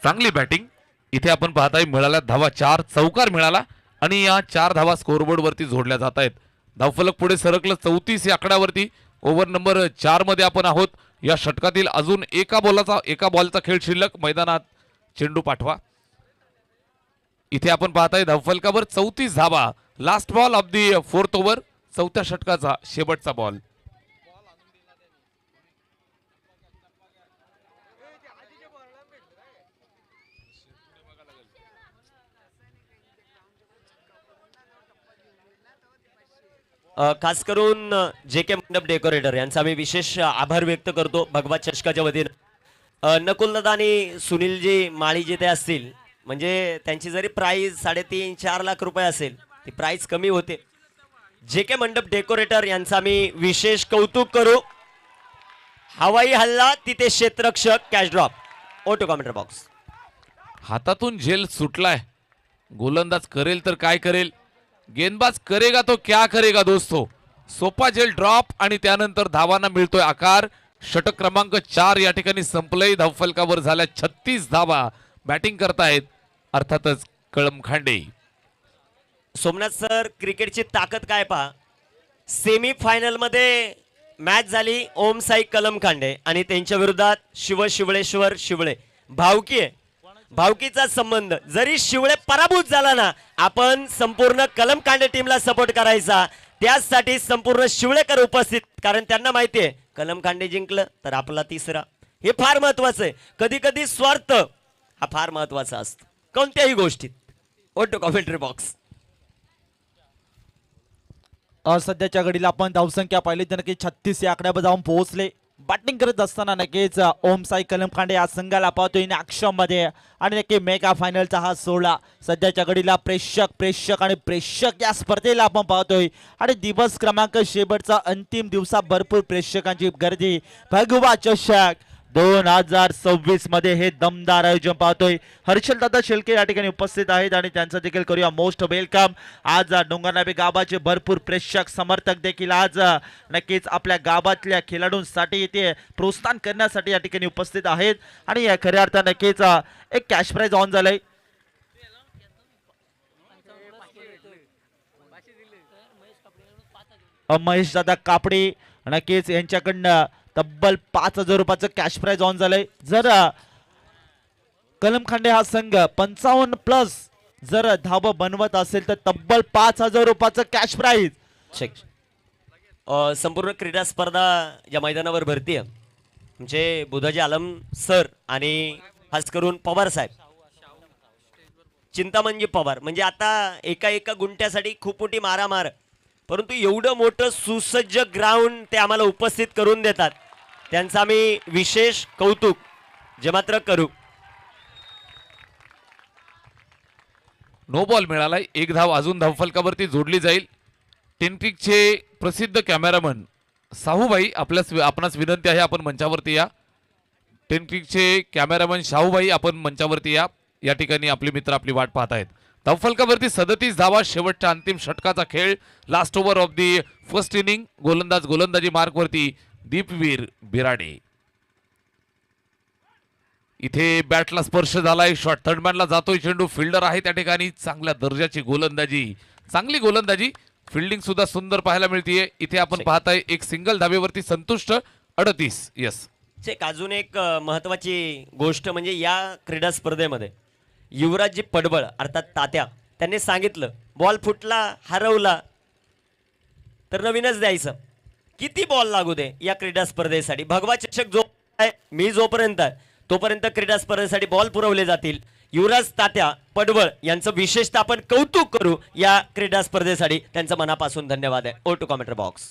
चांगली बॅटिंग. इथे आपण पाहताय मिळाल्या धावा 4, चौकार मिळाला आणि या 4 धावा स्कोरबोर्ड वरती जोडल्या जात आहेत. धावफलक पुढे सरकलं 34 या आकड्यावरती. ओव्हर नंबर 4 मध्ये आपण आहोत. या षटकातील अजून एका बॉलचा खेळ शिल्लक. मैदानात चेंडू पाठवा. इथे आपण पाहताय धावफलकावर 34 धावा. Last ball of the 4th over, 4थ्या षटकाचा शेवटचा बॉल. खास करून जे के मंडप डेकोरेटर यांचा आम्ही विशेष आभार व्यक्त करतो भगवा चषकाच्या वतीनं. नकुलदादा आणि सुनीलजी माळी जे ते असतील, म्हणजे त्यांची जरी प्राइस 3.5-4 लाख रुपये असेल ती प्राइस कमी होते. जे के मंडप डेकोरेटर यांचं आम्ही विशेष कौतुक करू. हवाई हल्ला तिथे क्षेत्ररक्षक catch drop. Over to commentary box. हातातून झेल सुटलाय. गोलंदाज करेल तर काय करेल, गेंदबाज करेगा तो क्या करेगा दोस्तों. सोपा झेल ड्रॉप आणि त्यानंतर धावांना मिळतोय आकार. षटक क्रमांक 4 या ठिकाणी संपलंय. धावफलकावर झाल्या 36 धावा. बॅटिंग करतायत अर्थातच कळम खांडे. सोमनाथ सर, क्रिकेटची ताकद काय पहा. सेमी फायनल मध्ये मॅच झाली ओम साई कलम खांडे आणि त्यांच्या विरोधात शिवळेश्वर शिवळे. भावकी आहे, भावकीचा संबंध. जरी शिवळे पराभूत झाला ना, आपण संपूर्ण कलम खांडे टीमला सपोर्ट करायचा. त्यासाठी संपूर्ण शिवळेकर उपस्थित, कारण त्यांना माहिती आहे कलम खांडे जिंकलं तर आपला 3रा. हे फार महत्वाचं आहे. कधी कधी स्वार्थ हा फार महत्वाचा असतो. कोणत्याही गोष्टीत. ओटो कॉमेंट्री बॉक्स. सध्याच्या घडीला आपण धावसंख्या पाहिली तर नक्की 36 या आकड्यावर जाऊन पोहोचले. बॅटिंग करत असताना नक्कीच ओम साई कलमखांडे या संघाला पाहतोय इन मध्ये आणि नक्की मेगा फायनलचा हा सोहळा सध्याच्या घडीला प्रेक्षक आणि प्रेक्षक या स्पर्धेला आपण पाहतोय आणि दिवस क्रमांक शेवटचा अंतिम दिवसा भरपूर प्रेक्षकांची गर्दी. भगवा चषक 2026 मध्ये हे दमदार आयोजन पाहतोय. हर्षल दादा शेळके या ठिकाणी उपस्थित आहेत आणि त्यांचं देखील करूया मोस्ट वेलकम. आज डोंगरनाबे गावाचे भरपूर प्रेक्षक समर्थक देखील आज नक्कीच आपल्या गावातल्या खेळाडूंसाठी इथे प्रोत्साहन करण्यासाठी या ठिकाणी उपस्थित आहेत आणि खऱ्या अर्थानं नक्कीच एक कॅश प्राइज ऑन झालंय. महेश दादा कापडे नक्कीच यांच्याकडनं तब्बल 5,000 रुपयाचं कॅश प्राइज ऑन झालंय. जर कलमखांडे हा संघ 55+ जर धाव बनवत असेल तर तब्बल 5,000 रुपयाचं कॅश प्राइज. चेक. संपूर्ण क्रीडा स्पर्धा या मैदानावर भरती आहे म्हणजे बुधाजी आलम सर आणि खास करून पवार साहेब, चिंतामणजी पवार, म्हणजे आता एका गुंट्यासाठी खूप मोठी मारामार, परंतु एवढं मोठं सुसज्ज ग्राउंड ते आम्हाला उपस्थित करून देतात, त्यांचं आम्ही विशेष कौतुक जे मात्र करू. नो बॉल मिळालाय. एक धाव अजून धावफलकावरती जोडली जाईल. टेनक्रिकचे प्रसिद्ध कॅमेरामन साहूबाई आपणास विनंती आहे आपण मंचावरती या. टेनक्रिकचे कॅमेरामन शाहूबाई आपण मंचावरती या. या ठिकाणी आपले मित्र आपली वाट पाहत आहेत. धावफलकावरती 37 धावा. शेवटच्या अंतिम षटकाचा खेळ. Last over of the first inning. गोलंदाजी मार्कवरती दीपवीर बिराडे. इथे बॅटला स्पर्श झालाय. शॉट थर्डमॅनला जातोय चेंडू. फिल्डर आहे त्या ठिकाणी. चांगल्या दर्जाची गोलंदाजी, चांगली गोलंदाजी, फिल्डिंग सुद्धा सुंदर पाहायला मिळतीये. इथे आपण पाहताय एक सिंगल धावेवरती संतुष्ट 38. यस. चेक. अजून एक महत्वाची गोष्ट म्हणजे या क्रीडा स्पर्धेमध्ये युवराजजी पडबळ अर्थात तात्या त्यांनी सांगितलं बॉल फुटला, हरवला तर नवीनच द्यायचं. किती बॉल लागू दे या क्रीडा स्पर्धेसाठी. भगवा चषक जो आहे, मी जोपर्यंत आहे तोपर्यंत क्रीडा स्पर्धेसाठी बॉल पुरवले जातील. युवराज तात्या पडवळ यांचं विशेषतः आपण कौतुक करू या क्रीडा स्पर्धेसाठी. त्यांचं मनापासून धन्यवाद आहे. ओ टू कॉमेंट्री बॉक्स.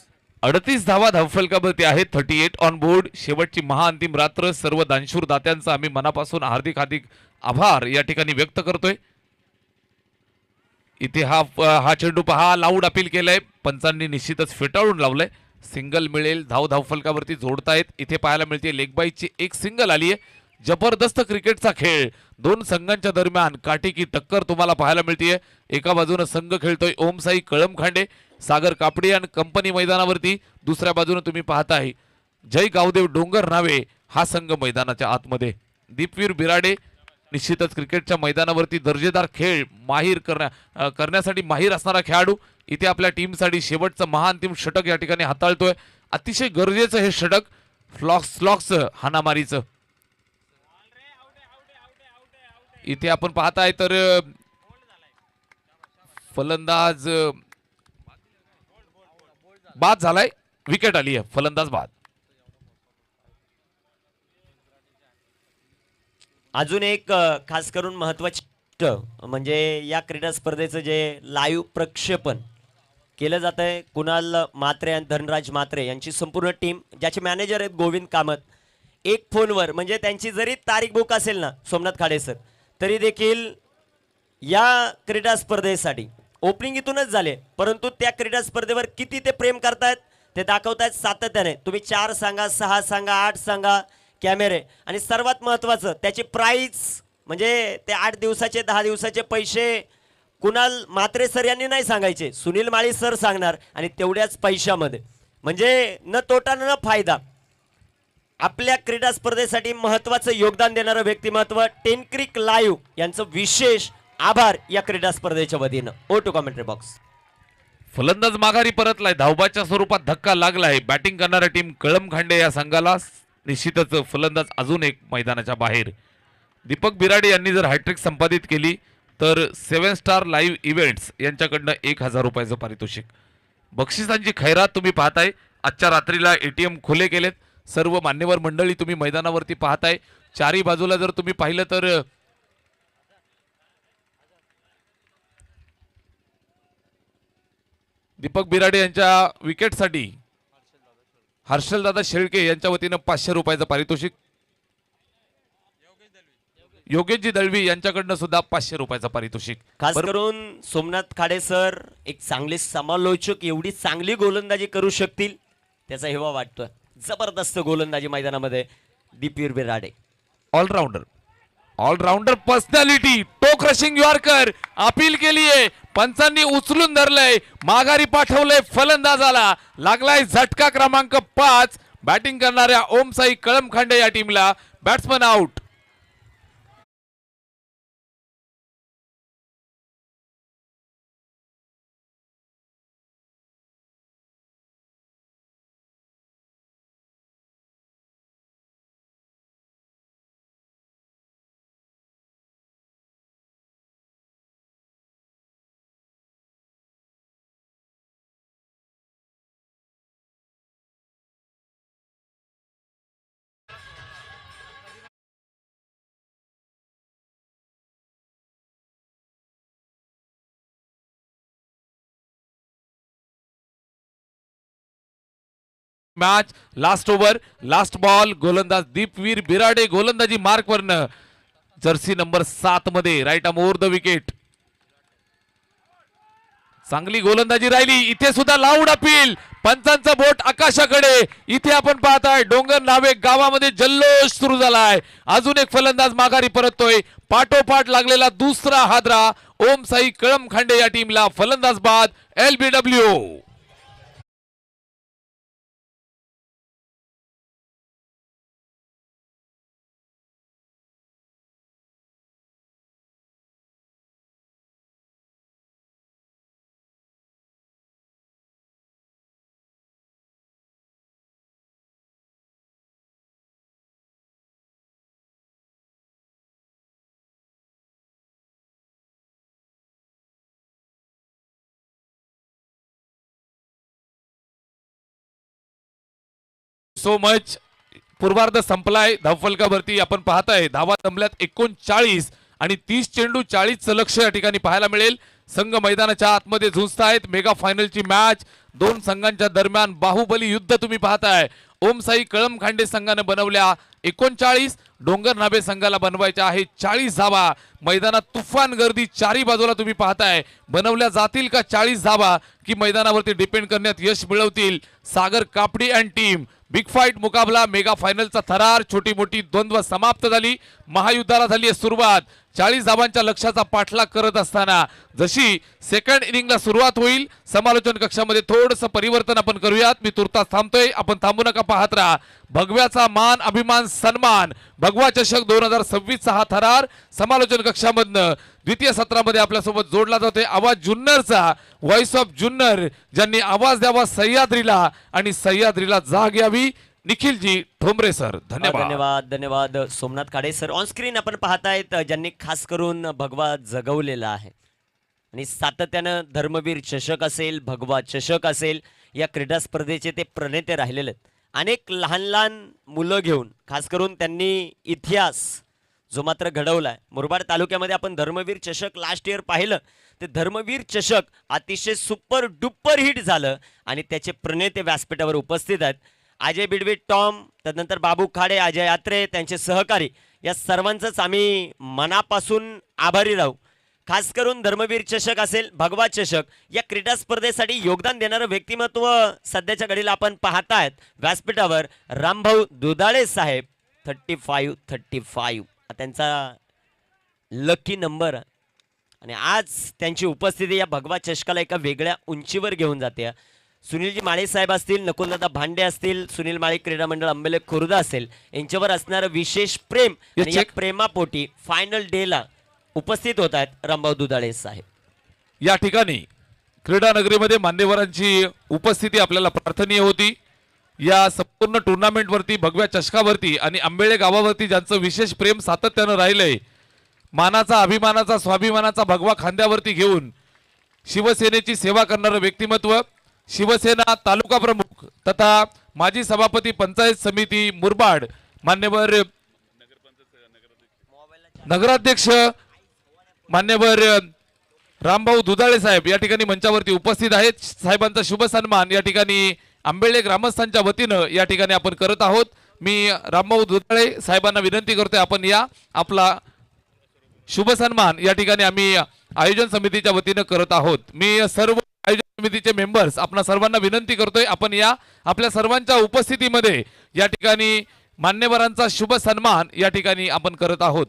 38 धावा धावफलकावरती आहेत. 38 ऑन बोर्ड. शेवटची महाअंतिम रात्र. सर्व दानशूर दात्यांचा आम्ही मनापासून हार्दिक आभार या ठिकाणी व्यक्त करतोय. इथे हा चेंडू पहा लाऊड अपील केलंय. पंचांनी निश्चितच फेटाळून लावलंय. सिंगल मिळेल. धावफलकावरती जोडतायत. इथे पाहायला मिळते लेग बाईची एक सिंगल आली आहे. जबरदस्त क्रिकेटचा खेळ. दोन संघांच्या दरम्यान काटेकी टक्कर तुम्हाला पाहायला मिळते. एका बाजूनं संघ खेळतोय ओम साई कळमखांडे सागर कापडे आणि कंपनी मैदानावरती. दुसऱ्या बाजूने तुम्ही पाहताय जय गावदेव डोंगर नावे हा संघ मैदानाच्या आतमध्ये. दीपवीर बिराडे निश्चितच क्रिकेटच्या मैदानावरती दर्जेदार खेळ करण्यासाठी माहीर असणारा खेळाडू. इथे आपल्या टीमसाठी शेवटचं महाअंतिम षटक या ठिकाणी हाताळतोय. अतिशय गरजेचं हे षटक. फ्लॉक्स हानामारीचं. इथे आपण पाहताय तर फलंदाज बाद झालाय. विकेट आली आहे. फलंदाज बाद. अजून एक खास करून महत्वाची म्हणजे या क्रीडा स्पर्धेचं जे लाईव्ह प्रक्षेपण केलं जात आहे, कुणाल मात्रे आणि धनराज मात्रे यांची संपूर्ण टीम, ज्याचे मॅनेजर आहेत गोविंद कामत, एक फोनवर म्हणजे त्यांची जरी तारीख बुक असेल ना सोमनाथ खाडे सर, तरी देखील या क्रीडा स्पर्धेसाठी ओपनिंग इथूनच झाले, परंतु त्या क्रीडा स्पर्धेवर किती ते प्रेम करतायत ते दाखवतायत सातत्याने. तुम्ही 4 सांगा, 6 सांगा, 8 सांगा, कॅमेरे आणि सर्वात महत्त्वाचं त्याची प्राईज म्हणजे ते 8 दिवसाचे 10 दिवसाचे पैसे कुणाल मात्रे सर यांनी नाही सांगायचे, सुनील माळी सर सांगणार आणि तेवढ्याच पैशामध्ये म्हणजे न तोटा न फायदा. आपल्या क्रीडा स्पर्धेसाठी महत्त्वाचं योगदान देणारं व्यक्तिमत्व टेनक्रिक लाईव्ह यांचं विशेष आभार या क्रीडा स्पर्धेच्या वतीनं. Over to commentary box. फलंदाज माघारी परतलाय. धावबाच्या स्वरूपात धक्का लागलाय. बॅटिंग करणाऱ्या टीम कळमखांडे या संघाला. निश्चितच फलंदाज अजून एक मैदानाच्या बाहेर. दीपक बिराडे यांनी जर हॅट्रिक संपादित केली तर 7 स्टार लाईव्ह इव्हेंट्स यांच्याकडनं 1000 रुपयाचं पारितोषिक. बक्षिसांची खैरात तुम्ही पाहताय. आजच्या रात्रीला ATM खुले केलेत. सर्व मान्यवर मंडळी तुम्ही मैदानावरती पाहताय. चारी बाजूला जर तुम्ही पाहिलं तर दीपक बिराडे यांच्या विकेटसाठी हर्षलदादा शेळके यांच्या वतीनं 500 रुपयाचं पारितोषिक. योगेशजी दळवी यांच्याकडनं सुद्धा 500 रुपयाचं पारितोषिक. खास करून सोमनाथ खाडे सर एक चांगले समालोचक एवढी चांगली गोलंदाजी करू शकतील त्याचा हेवा वाटतोय. जबरदस्त गोलंदाजी मैदानामध्ये दीपवीर बिराडे. ऑलराऊंडर पर्सनॅलिटी, टो क्रशिंग यॉर्कर अपील केलीये, पंचांनी उचलून धरलंय, माघारी पाठवलंय फलंदाजाला. लागलाय झटका क्रमांक 5 बॅटिंग करणाऱ्या ओमसाई कळमखांडे या टीमला. Batsman out. Match last over, last ball. गोलंदाज दीपवीर बिराडे गोलंदाजी मार्क वरनं, जर्सी नंबर 7 मध्ये right arm over the wicket. चांगली गोलंदाजी राहिली. इथे सुद्धा लाऊड अपील, पंचांचा बोट आकाशाकडे. इथे आपण पाहताय डोंगर नावे गावामध्ये जल्लोष सुरू झालाय. अजून एक फलंदाज माघारी परततोय. पाठोपाठ लागलेला दुसरा हादरा ओमसाई कळमखांडे या टीमला. फलंदाज बाद LBW. So much. पूर्वार्ध संपलाय. धावफलकावरती आपण पाहताय धावा जमल्यात 39 आणि 30 चेंडू 40चं लक्ष या ठिकाणी पाहायला मिळेल. संघ मैदानाच्या आतमध्ये झुंजतायत. मेगा फायनलची मॅच दोन संघांच्या दरम्यान बाहुबली युद्ध तुम्ही पाहताय. ओमसाई कळमखांडे संघाने बनवल्या 39, डोंगर नाभे संघाला बनवायच्या आहे 40 धावा. मैदानात तुफान गर्दी चारी बाजूला तुम्ही पाहताय. बनवल्या जातील का 40 धावा की मैदानावरती डिपेंड करण्यात यश मिळवतील सागर कापडी अँड टीम. बिग फाईट मुकाबला, मेगा फायनलचा थरार, छोटी मोठी द्वंद्व समाप्त झाली. महायुद्धाला झाली आहे सुरुवात. 40 धावांच्या लक्ष्याचा पाठलाग करत असताना जशी सेकंड इनिंगला सुरुवात होईल, समालोचन कक्षामध्ये थोडंसं परिवर्तन आपण करूयात. मी तुर्तास थांबतोय, आपण थांबू नका, पाहत राहा. भगव्याचा मान, अभिमान, सन्मान, भगवा चषक 2026 हा थरार समालोचन कक्षामधनं द्वितीय सत्रामध्ये आपल्यासोबत जोडला जातोय. आवाज जुन्नरचा, व्हॉइस ऑफ जुन्नर, ज्यांनी आवाज द्यावा सह्याद्रीला आणि सह्याद्रीला जाग यावी, निखिलजी ठोंबरे सर. धन्यवाद. धन्यवाद धन्यवाद Somnath Khade sir. On screen आपण पाहतायत ज्यांनी खास करून भगवा जगवलेला आहे आणि सातत्यानं धर्मवीर चषक असेल, भगवा चषक असेल, या क्रीडा स्पर्धेचे ते प्रणेते राहिलेले आहेत. अनेक लहान लहान मुलं घेऊन खास करून त्यांनी इतिहास जो मात्र घडवलाय. मुरबाड तालुक्यामध्ये आपण धर्मवीर चषक लास्ट इयर पाहिलं. ते धर्मवीर चषक अतिशय सुपर डुपर हिट झालं आणि त्याचे प्रणेते व्यासपीठावर उपस्थित आहेत. अजय बिडवे, टॉम, त्यानंतर बाबू खाडे, अजय यात्रे, त्यांचे सहकारी, या सर्वांचंच आम्ही मनापासून आभारी राहू. खास करून धर्मवीर चषक असेल, भगवा चषक, या क्रीडा स्पर्धेसाठी योगदान देणारं व्यक्तिमत्व सध्याच्या घडीला आपण पाहतायत व्यासपीठावर रामभाऊ दुधाळे साहेब. 35 त्यांचा लकी नंबर आणि आज त्यांची उपस्थिती या भगवा चषकाला एका वेगळ्या उंचीवर घेऊन जाते. सुनीलजी माळे साहेब असतील, नकुलदादा भांडे असतील, सुनील माळे क्रीडा मंडळ आंबेले खुर्द असेल, यांच्यावर असणारं विशेष प्रेम आणि या प्रेमापोटी फायनल डेला उपस्थित होत आहेत रामभाऊ दुधाळे साहेब. या ठिकाणी क्रीडा नगरीमध्ये मान्यवरांची उपस्थिती आपल्याला प्रार्थनीय होती. या संपूर्ण टुर्नामेंट वरती, भगव्या चषकावरती आणि आंबेळे गावावरती ज्यांचं विशेष प्रेम सातत्यानं राहिलंय, मानाचा, अभिमानाचा, स्वाभिमानाचा भगवा खांद्यावरती घेऊन शिवसेनेची सेवा करणारं व्यक्तिमत्व, शिवसेना तालुका प्रमुख तथा माजी सभापती पंचायत समिती मुरबाड, मान्यवर नगराध्यक्ष मान्यवर रामभाऊ दुधाळे साहेब या ठिकाणी मंचावरती उपस्थित आहेत. साहेबांचा शुभ सन्मान या ठिकाणी आंबेळे ग्रामस्थांच्या वतीनं या ठिकाणी आपण करत आहोत. मी रामभाऊ दुधाळे साहेबांना विनंती करतोय आपण या आपला शुभ सन्मान या ठिकाणी आम्ही आयोजन समितीच्या वतीनं करत आहोत. मी सर्व आयोजन समितीचे मेंबर्स आपणा सर्वांना विनंती करतोय आपण या आपल्या सर्वांच्या उपस्थितीमध्ये या ठिकाणी मान्यवरांचा शुभ सन्मान या ठिकाणी आपण करत आहोत.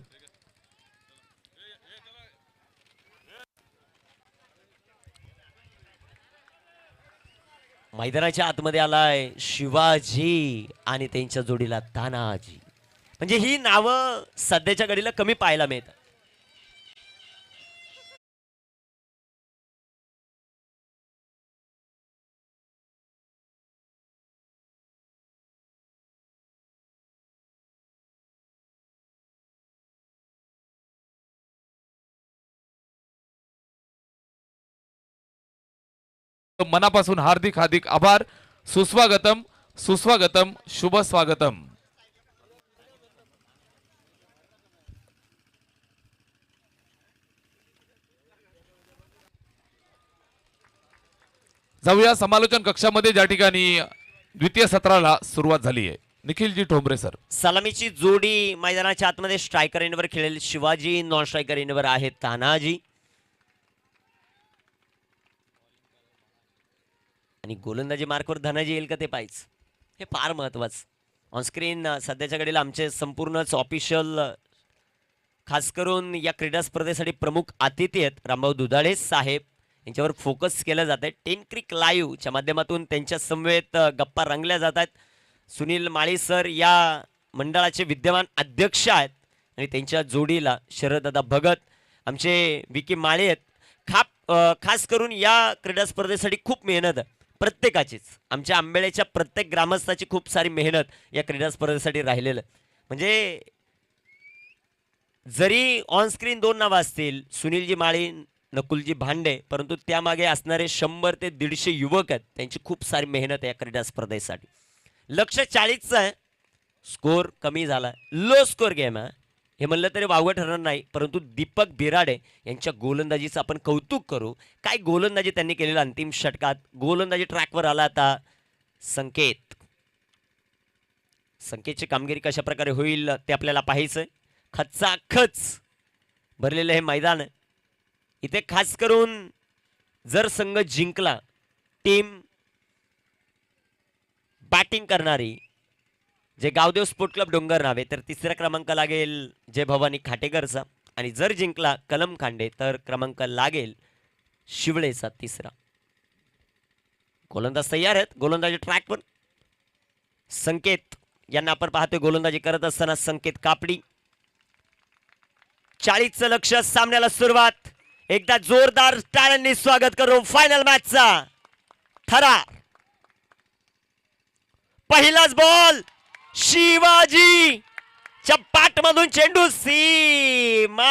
मैदानाच्या आतमध्ये आलाय शिवाजी आणि त्यांच्या जोडीला तानाजी. म्हणजे ही नावं सध्याच्या घडीला कमी पाहायला मिळतात. मनापासून हार्दिक हार्दिक आभार. सुस्वागतम सुस्वागतम शुभ स्वागतम. जाऊया समालोचन कक्षामध्ये ज्या ठिकाणी द्वितीय सत्राला सुरुवात झाली आहे. निखिलजी ठोंबरे सर. सलामीची जोडी मैदानाच्या आतमध्ये स्ट्रायकर एंडवर खेळेल शिवाजी, नॉन स्ट्रायकर एंडवर आहे तानाजी. आणि गोलंदाजी मार्कवर धनाजी येईल का ते पाहिजे, हे फार महत्वाचं. ऑनस्क्रीन सध्याच्या घडीला आमचे संपूर्णच ऑफिशियल खास करून या क्रीडा स्पर्धेसाठी प्रमुख अतिथी आहेत रामभाऊ दुधाळे साहेब. यांच्यावर फोकस केलं जात आहे. 10 क्रिक लाईव्हच्या माध्यमातून त्यांच्या समवेत गप्पा रंगल्या जात आहेत. सुनील माळी सर या मंडळाचे विद्यमान अध्यक्ष आहेत आणि त्यांच्या जोडीला शरददादा भगत आमचे विकी माळे आहेत. खास करून या क्रीडा स्पर्धेसाठी खूप मेहनत आहे प्रत्येकाचीच. आमच्या आंबेळेच्या प्रत्येक ग्रामस्थाची खूप सारी मेहनत या क्रीडा स्पर्धेसाठी राहिलेलं. म्हणजे जरी ऑनस्क्रीन 2 नावं असतील, सुनीलजी माळी, नकुलजी भांडे, परंतु त्यामागे असणारे 100 ते 150 युवक आहेत. त्यांची खूप सारी मेहनत आहे या क्रीडा स्पर्धेसाठी. लक्ष 40चं आहे. स्कोर कमी झाला, लो स्कोर गेम आहे हे म्हणलं तरी वावगं ठरणार नाही. परंतु दीपक बिराडे यांच्या गोलंदाजीचं आपण कौतुक करू. काय गोलंदाजी त्यांनी केलेलं अंतिम षटकात. गोलंदाजी ट्रॅकवर आला आता संकेत. संकेतची कामगिरी कशा प्रकारे होईल ते आपल्याला पाहायचंय. खचाखच भरलेलं हे मैदान आहे. इथे खास करून जर संघ जिंकला, टीम बॅटिंग करणारी जे गावदेव स्पोर्ट क्लब डोंगर नावे, तर तिसरा क्रमांक लागेल जय भवानी खाटेकरचा. आणि जर जिंकला कलम खांडे तर क्रमांक लागेल शिवळेचा 3रा. गोलंदाज तयार आहेत. गोलंदाजी ट्रॅकवर संकेत यांना आपण पाहतोय गोलंदाजी करत असताना. संकेत कापडी. 40चं लक्ष. सामन्याला सुरुवात. एकदा जोरदार टाळ्यांनी स्वागत करू फायनल मॅचचा थरार. पहिलाच बॉल शिवाजी च्या पाठमधून चेंडू सीमा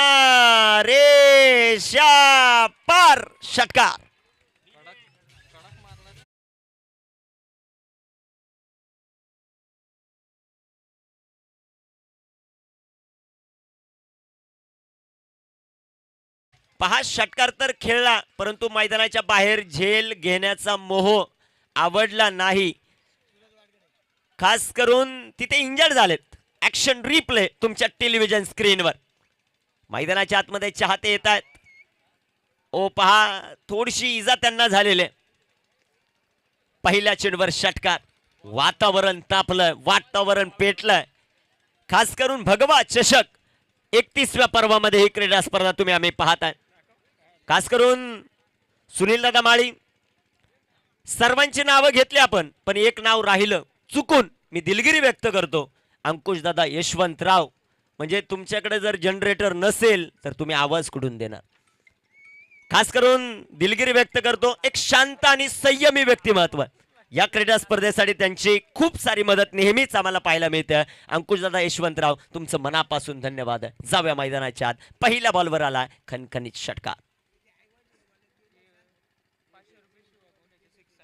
रेषा पार. षटकार. पहा, षटकार तर खेळला परंतु मैदानाच्या बाहेर झेल घेण्याचा मोह आवडला नाही. खास करून तिथे इंजर्ड झालेत. ऍक्शन रिप्ले तुमच्या टेलिव्हिजन स्क्रीनवर. मैदानाच्या आतमध्ये चाहते येत आहेत. ओ पहा, थोडीशी इजा त्यांना झालेली आहे. पहिल्या चेंडूवर षटकार. वातावरण तापलं, वातावरण पेटलंय. खास करून भगवा चषक 31व्या पर्वामध्ये ही क्रीडा स्पर्धा तुम्ही आम्ही पाहताय. खास करून सुनील दादा माळी, सर्वांची नावं घेतली आपण, पण एक नाव राहिलं चुकून. मी दिलगिरी व्यक्त करतो. अंकुश दादा यशवंतराव. म्हणजे तुमच्याकडे जर जनरेटर नसेल तर तुम्ही आवाज कुठून देणार. खास करून दिलगिरी व्यक्त करतो. एक शांत आणि संयमी व्यक्तिमत्व. या क्रीडा स्पर्धेसाठी त्यांची खूप सारी मदत नेहमीच आम्हाला पाहायला मिळते. अंकुश दादा यशवंतराव, तुमचं मनापासून धन्यवाद. जाऊया मैदानाच्या आत. पहिल्या बॉलवर आला खणखणीत षटकार.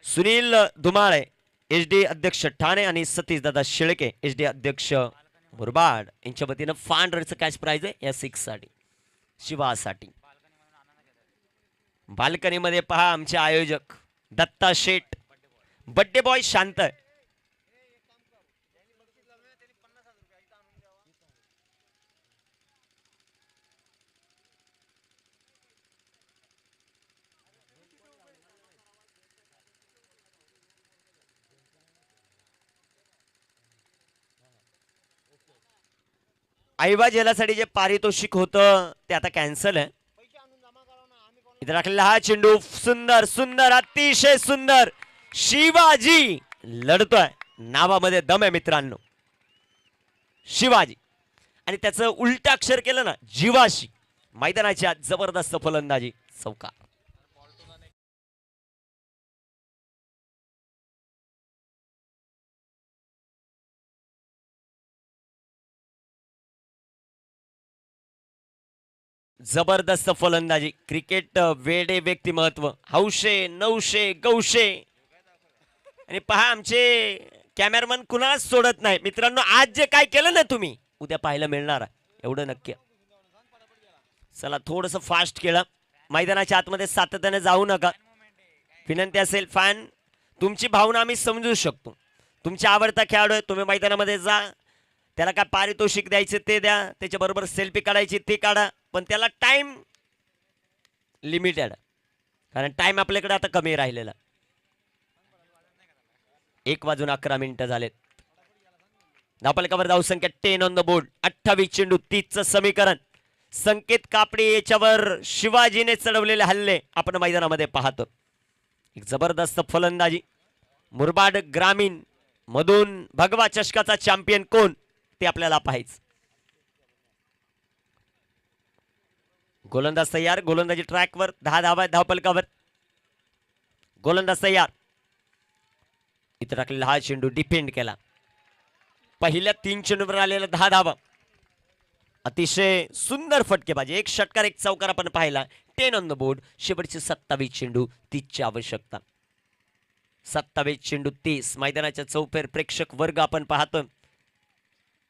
सुनील धुमाळे HD अध्यक्ष ठाणे आणि सतीश दादा शेळके HD अध्यक्ष मुरबाड यांच्या वतीनं 500 कॅश प्राइज आहे या 6 साठी शिवासाठी. बाल्कनीमध्ये पहा आमचे आयोजक दत्ता शेठ. बड्डे बॉय शांत आहे. आईबा जेलासाठी जे पारितोषिक होतं ते आता कॅन्सल आहे. इथे राखलेला हा चेंडू सुंदर सुंदर अतिशय सुंदर. शिवाजी लढतोय. नावामध्ये दम आहे मित्रांनो. शिवाजी आणि त्याचं उलट अक्षर केलं ना जीवाशी. मैदानाच्या जबरदस्त फलंदाजी चौकार. जबरदस्त फलंदाजी. क्रिकेट वेडे व्यक्तिमत्व. हौशे नवशे गौशे. आणि पहा आमचे कॅमेरामन कुणाच सोडत नाही मित्रांनो. आज जे काय केलं ना तुम्ही उद्या पाहायला मिळणार एवढं नक्की. चला थोडस फास्ट केलं. मैदानाच्या आतमध्ये सातत्याने जाऊ नका. विनंती असेल फॅन तुमची भावना आम्ही समजू शकतो. तुमच्या आवडता खेळाडू आहे तुम्ही मैदानामध्ये जा. त्याला काय पारितोषिक द्यायचे ते द्या. त्याच्याबरोबर सेल्फी काढायची ते काढा. पण त्याला टाइम लिमिटेड. कारण टाइम आपल्याकडे आता कमी राहिलेला. 1:11 झालेत. धावफलकावर धावसंख्या 10 ऑन द बोर्ड. 28 चेंडू 30चं समीकरण. संकेत कापडी याच्यावर शिवाजीने चढवलेले हल्ले आपण मैदानामध्ये पाहतो. एक जबरदस्त फलंदाजी. मुरबाड ग्रामीण मधून भगवा चषकाचा चॅम्पियन कोण ते आपल्याला पाहायचं. गोलंदाज तयार. गोलंदाजी ट्रॅकवर 10 धावा धावफलकावर. गोलंदाज तयार. इथे टाकलेला हा चेंडू डिफेंड केला. पहिल्या 3 चेंडूवर आलेला 10 धावा. अतिशय सुंदर फटकेबाजी. एक षटकार एक चौकार आपण पाहिला. 10 ऑन द बोर्ड. शेवटचे 27 चेंडू 30ची आवश्यकता. 27 चेंडू 30. मैदानाच्या चौफेर प्रेक्षक वर्ग आपण पाहतो.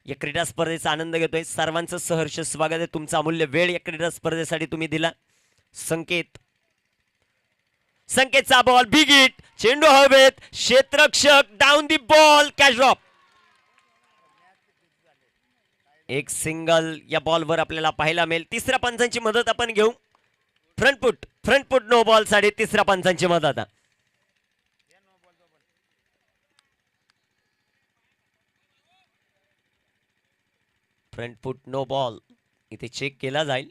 या क्रीडा स्पर्धेचा आनंद घेतोय. सर्वांचं सहर्ष स्वागत आहे. तुमचा अमूल्य वेळ या क्रीडा स्पर्धेसाठी तुम्ही दिला. संकेत. संकेतचा बॉल बिग हिट. चेंडू हवेत. क्षेत्ररक्षक down the ball. Catch drop. एक सिंगल या बॉलवर आपल्याला पाहायला मिळेल. तिसऱ्या पंचांची मदत आपण घेऊ. फ्रंट फुट नो बॉल साठी तिसऱ्या पंचांची मदत. फ्रंट फुट नो बॉल इथे चेक केला जाईल.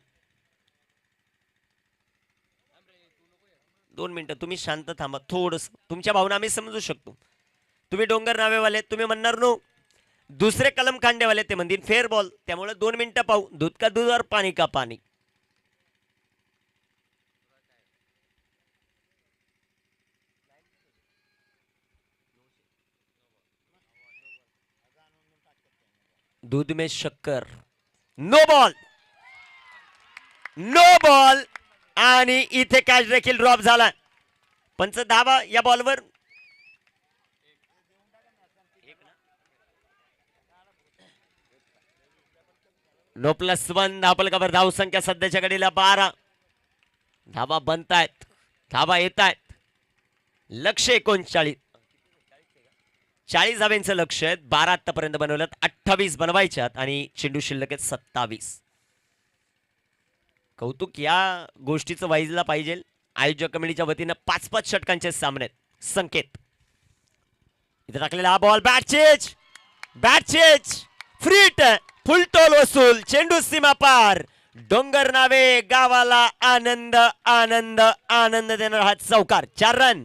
2 मिनिटं तुम्ही शांत थांबा. थोडस तुमच्या भावना आम्ही समजू शकतो. तुम्ही डोंगर नावेवाले तुम्ही म्हणणार नो. दुसरे कलम खांडेवाले ते म्हणतील फेअर बॉल. त्यामुळे 2 मिनिटं पाहू. दूध का दूध और पाणी का पाणी. दूध में शक्कर. No ball. नो बॉल आणि इथे कॅच देखील ड्रॉप झाला. पंच धावा या बॉलवर. नो +1 धावफलकावर धावसंख्या सध्याच्या घडीला 12. धावा बनतायत. धावा येत आहेत. लक्ष 39. 40 धाव्यांचं लक्ष आहे. 12 आतापर्यंत बनवलं. 28 बनवायच्यात आणि चेंडू शिल्लक आहेत 27. कौतुक या गोष्टीचं व्हायला पाहिजे. आयोजक कमिटीच्या वतीनं 5-5 षटकांचे सामने आहेत. संकेत इथे टाकलेला हा बॉल. बॅट चेज फ्रीट. फुलटोल वसूल. चेंडू सीमा पार. डोंगर नावे गावाला आनंद आनंद आनंद देणारा हा चौकार. 4 रन.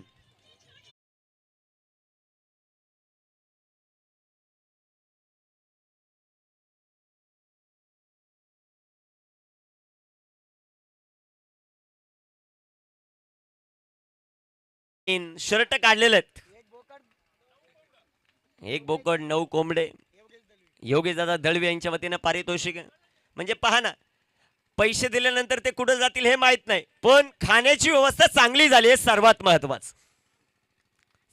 शर्ट काढलेले आहेत. एक बोकड 9 कोंबडे. योगेश दादा दळवे यांच्या वतीनं पारितोषिक. म्हणजे पहा ना पैसे दिल्यानंतर ते कुठे जातील हे माहित नाही. पण खाण्याची व्यवस्था चांगली झाली हे सर्वात महत्वाचं.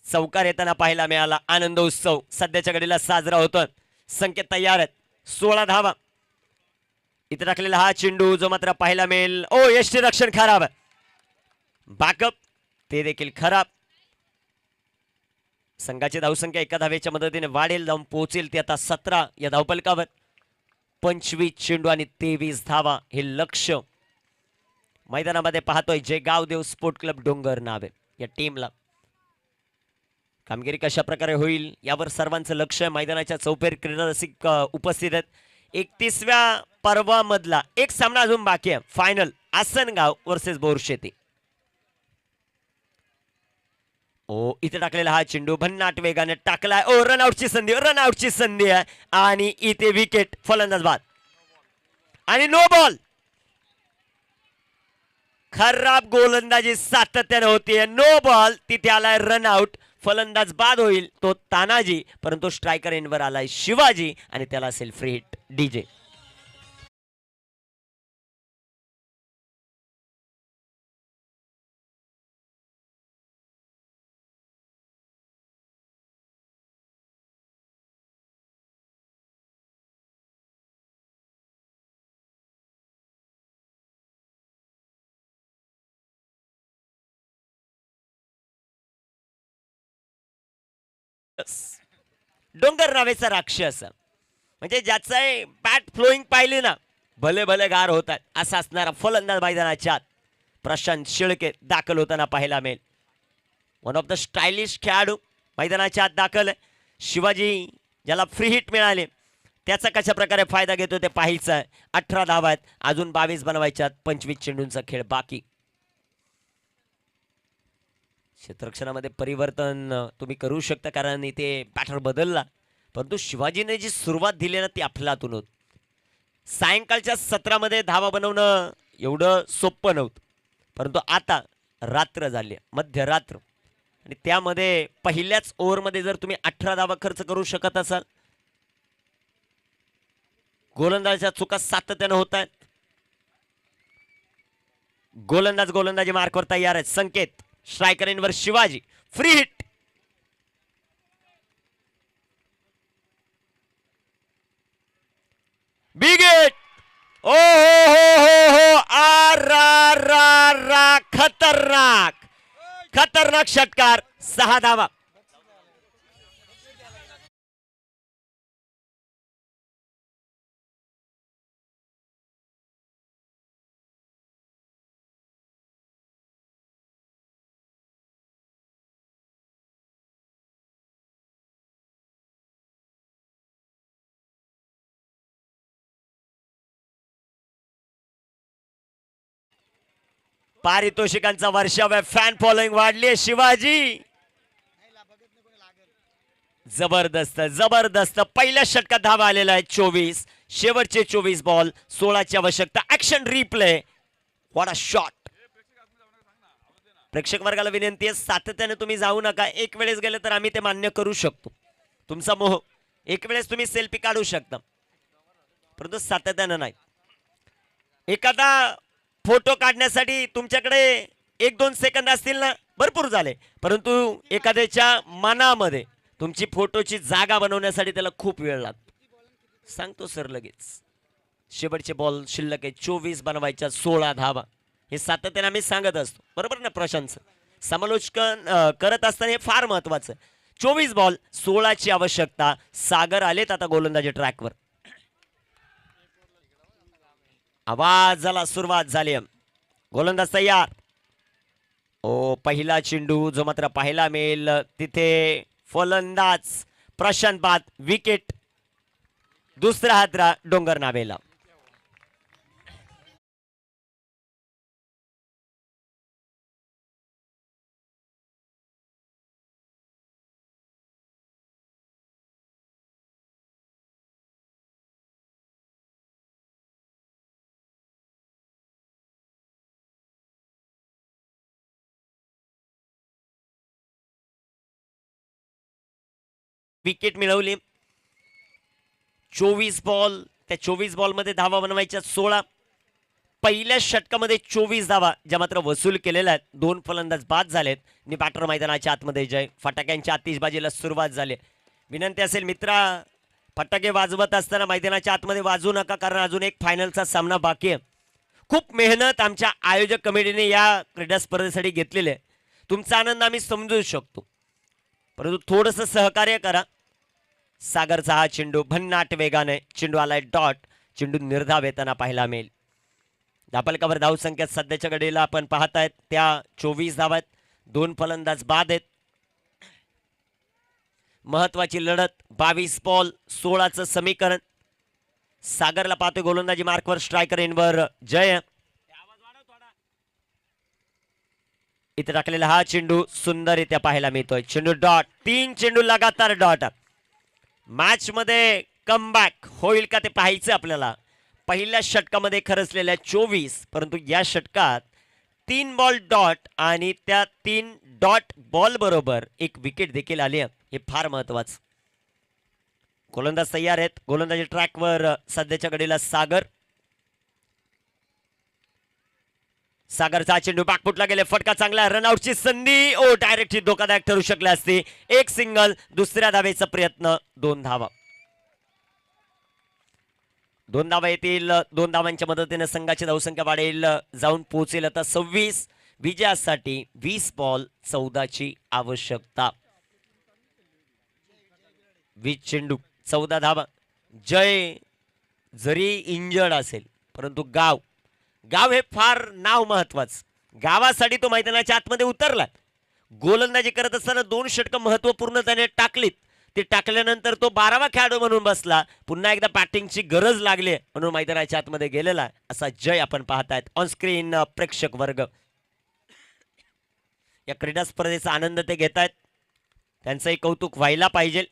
चौकार येताना पाहायला मिळाला. आनंद उत्सव सध्याच्या घडीला साजरा होतो. संकेत तयार आहेत. 16 धावा. इथे टाकलेला हा चेंडू जो मात्र पाहायला मिळेल. ओ यष्टी रक्षण खराब. बॅकअप ते देखील खराब. संघाची धावसंख्या एका धावेच्या मदतीने वाढेल, जाऊन पोहोचेल ते आता 17 या धावपलकावर. 25 चेंडू आणि 23 धावा हे लक्ष्य मैदानामध्ये पाहतोय जे गावदेव स्पोर्ट क्लब डोंगर नावे या टीमला. कामगिरी कशा प्रकारे होईल यावर सर्वांचं लक्ष आहे. मैदानाच्या चौफेर क्रीडा रसिक उपस्थित आहेत. 31व्या पर्वामधला एक सामना अजून बाकी आहे. Final Asangaon versus Borsheti. ओ इथे टाकलेला हा चेंडू भन्नाट वेगाने टाकलाय. ओ रनआउटची संधी आहे आणि इथे विकेट. फलंदाज बाद आणि नो बॉल. खराब गोलंदाजी सातत्याने होतीये. No ball. तिथे आलाय रनआउट. फलंदाज बाद होईल तो तानाजी, परंतु स्ट्रायकर एंडवर आलाय शिवाजी आणि त्याला असेल फ्री हिट. डीजे डोंगर नावेचा राक्षस म्हणजे ज्याचा बॅट फ्लोईंग पाहिली ना भले भले गार होतात असा असणारा फलंदाज मैदानाच्या आत प्रशांत शेळके दाखल होताना पाहायला मिळेल. वन ऑफ द स्टायलिश खेळाडू मैदानाच्या आत दाखल आहे. शिवाजी ज्याला फ्री हिट मिळाले त्याचा कशा प्रकारे फायदा घेतो ते पाहायचं आहे. 18 धावा आहेत, अजून 22 बनवायच्यात. 25 चेंडूंचा खेळ बाकी. क्षेत्ररक्षणामध्ये परिवर्तन तुम्ही करू शकता कारण इथे बॅटर बदलला, परंतु शिवाजीने जी सुरुवात दिली ना ती अफलातून होत. सायंकाळच्या सत्रामध्ये धावा बनवणं एवढं सोपं नव्हतं, परंतु आता रात्र झाली, मध्यरात्र, आणि त्यामध्ये पहिल्याच ओव्हरमध्ये जर तुम्ही 18 धावा खर्च करू शकत असाल. गोलंदाजाच्या चुका सातत्याने होत आहेत. गोलंदाजी मार्कवर तयार आहेत. संकेत स्ट्रायकर एंडवर Shivaji. Free hit. Big hit. ओ हो आ रा खतरनाक षटकार. 6 धावा. पारितोषिकांचा वर्षाव आहे. फॅन फॉलोइंग वाढली. शिवाजी जबरदस्त पहिल्या षटकात धावा आलेला आहे 24. शेवटचे 24 बॉल 16ची आवश्यकता. Action replay. What a shot. प्रेक्षक वर्गाला विनंती आहे सातत्याने तुम्ही जाऊ नका. एक वेळेस गेले तर आम्ही ते मान्य करू शकतो. तुमचा मोह. एक वेळेस तुम्ही सेल्फी काढू शकता, परंतु सातत्याने नाही. एखादा फोटो काढण्यासाठी तुमच्याकडे 1-2 सेकंद असतील ना, भरपूर झाले, परंतु एखाद्याच्या मनामध्ये तुमची फोटोची जागा बनवण्यासाठी त्याला खूप वेळ लागतो. सांगतो सर लगेच. शेवटचे बॉल शिल्लक आहे. 24 बनवायच्या. 16 धावा. हे सातत्याने आम्ही सांगत असतो, बरोबर ना प्रशांत. समालोचन करत असताना हे फार महत्वाचं. 24 बॉल 16ची आवश्यकता. सागर आलेत आता गोलंदाजी ट्रॅकवर. आवाजाला सुरुवात झाली. गोलंदाज तयार. ओ पहिला चेंडू जो मात्र पाहायला मिळेल तिथे फलंदाज प्रशांत बाद. विकेट. दुसरा हादरा डोंगर नावेला. विकेट मिळवली. 24 बॉल. त्या 24 बॉल मध्ये धावा बनवायच्या 16. पहिल्या षटकामध्ये 24 धावा ज्या मात्र वसूल केलेल्या आहेत. 2 फलंदाज बाद झालेत आणि बॅटर मैदानाच्या आतमध्ये जय. फटाक्यांच्या आतिषबाजीला सुरुवात झाली. विनंती असेल मित्रा, फटाके वाजवत असताना मैदानाच्या आतमध्ये वाजवू नका, कारण अजून एक फायनलचा सामना बाकी आहे. खूप मेहनत आमच्या आयोजक कमिटीने या क्रीडा स्पर्धेसाठी घेतलेली आहे. तुमचा आनंद आम्ही समजू शकतो, परंतु थोडंसं सहकार्य करा. सागरचा हा चेंडू भन्नाट वेगाने, चेंडू आलाय डॉट, चेंडू निर्धाव येताना पाहायला मिळेल. धापलकावर धावसंख्या सध्याच्या घडीला आपण पाहतायत त्या 24 धावा आहेत. 2 फलंदाज बाद आहेत. महत्वाची लढत, 22 बॉल 16चं समीकरण. सागरला पाहतोय गोलंदाजी मार्कवर, स्ट्रायकर इनवर जय. इथे टाकलेला हा चेंडू सुंदररित्या पाहायला मिळतोय. चेंडू डॉट, 3 चेंडू लगातार डॉट. मॅच मध्ये कमबॅक होईल का ते पाहायचं आपल्याला. पहिल्या षटकामध्ये खरचलेल्या 24, परंतु या षटकात 3 बॉल डॉट आणि त्या 3 डॉट बॉल बरोबर एक विकेट देखील आली आहे. हे फार महत्वाचं. गोलंदाज तयार आहेत. गोलंदाजी ट्रॅकवर सध्याच्या घडीला सागर. सागरचा चेंडू बॅकफुटला गेले, फटका चांगला, रनआउटची संधी. ओ डायरेक्ट ही धोकादायक ठरू शकली असती. एक सिंगल, दुसऱ्या धावेचा प्रयत्न, 2 धावा. 2 धावा येतील. 2 धावांच्या मदतीने संघाची धावसंख्या वाढेल, जाऊन पोहोचेल आता 26. विजयासाठी 20 बॉल 14ची आवश्यकता. 20 चेंडू 14 धावा. जय जरी इंजर्ड असेल, परंतु गाव हे फार नाव महत्वाचं. गावासाठी तो मैदानाच्या आतमध्ये उतरला. गोलंदाजी करत असताना 2 षटकं महत्वपूर्ण त्याने टाकलीत. ते टाकल्यानंतर तो 12वा खेळाडू म्हणून बसला. पुन्हा एकदा बॅटिंगची गरज लागली म्हणून मैदानाच्या आतमध्ये गेलेला असा जय आपण पाहतायत. ऑन स्क्रीन प्रेक्षक वर्ग या क्रीडा स्पर्धेचा आनंद ते घेत आहेत. त्यांचंही कौतुक व्हायला पाहिजे.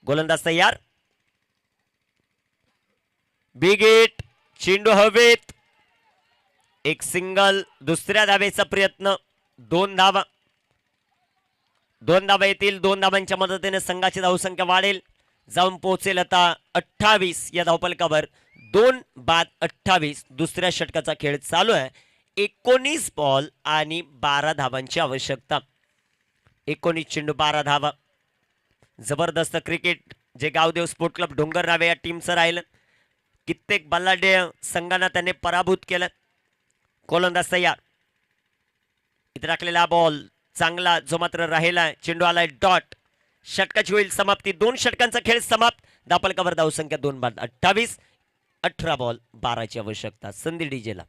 गोलंदाज तयार. बिग हिट, चेंडू हवेत, एक सिंगल, दुसऱ्या धावेचा प्रयत्न, 2 धावा. 2 धावा येतील. 2 धावांच्या मदतीने संघाची धावसंख्या वाढेल, जाऊन पोहोचेल आता 28 या धावपलकावर. 2 बाद 28. दुसऱ्या षटकाचा खेळ चालू आहे. 19 बॉल आणि 12 धावांची आवश्यकता. 19 चेंडू 12 धावा. जबरदस्त क्रिकेट जे गावदेव स्पोर्ट क्लब डोंगररावे या टीमचं राहिलं. कित्येक बल्लाढ्य संघांना त्याने पराभूत केलं. गोलंदाज तयार. इथे टाकलेला बॉल चांगला, जो मात्र राहिला. चेंडू आलाय डॉट. षटकाची होईल समाप्ती. 2 षटकांचा खेळ समाप्त. दापलकावर धावसंख्या 2 बाद 28. 18 बॉल 12ची आवश्यकता. संधी डीजेला.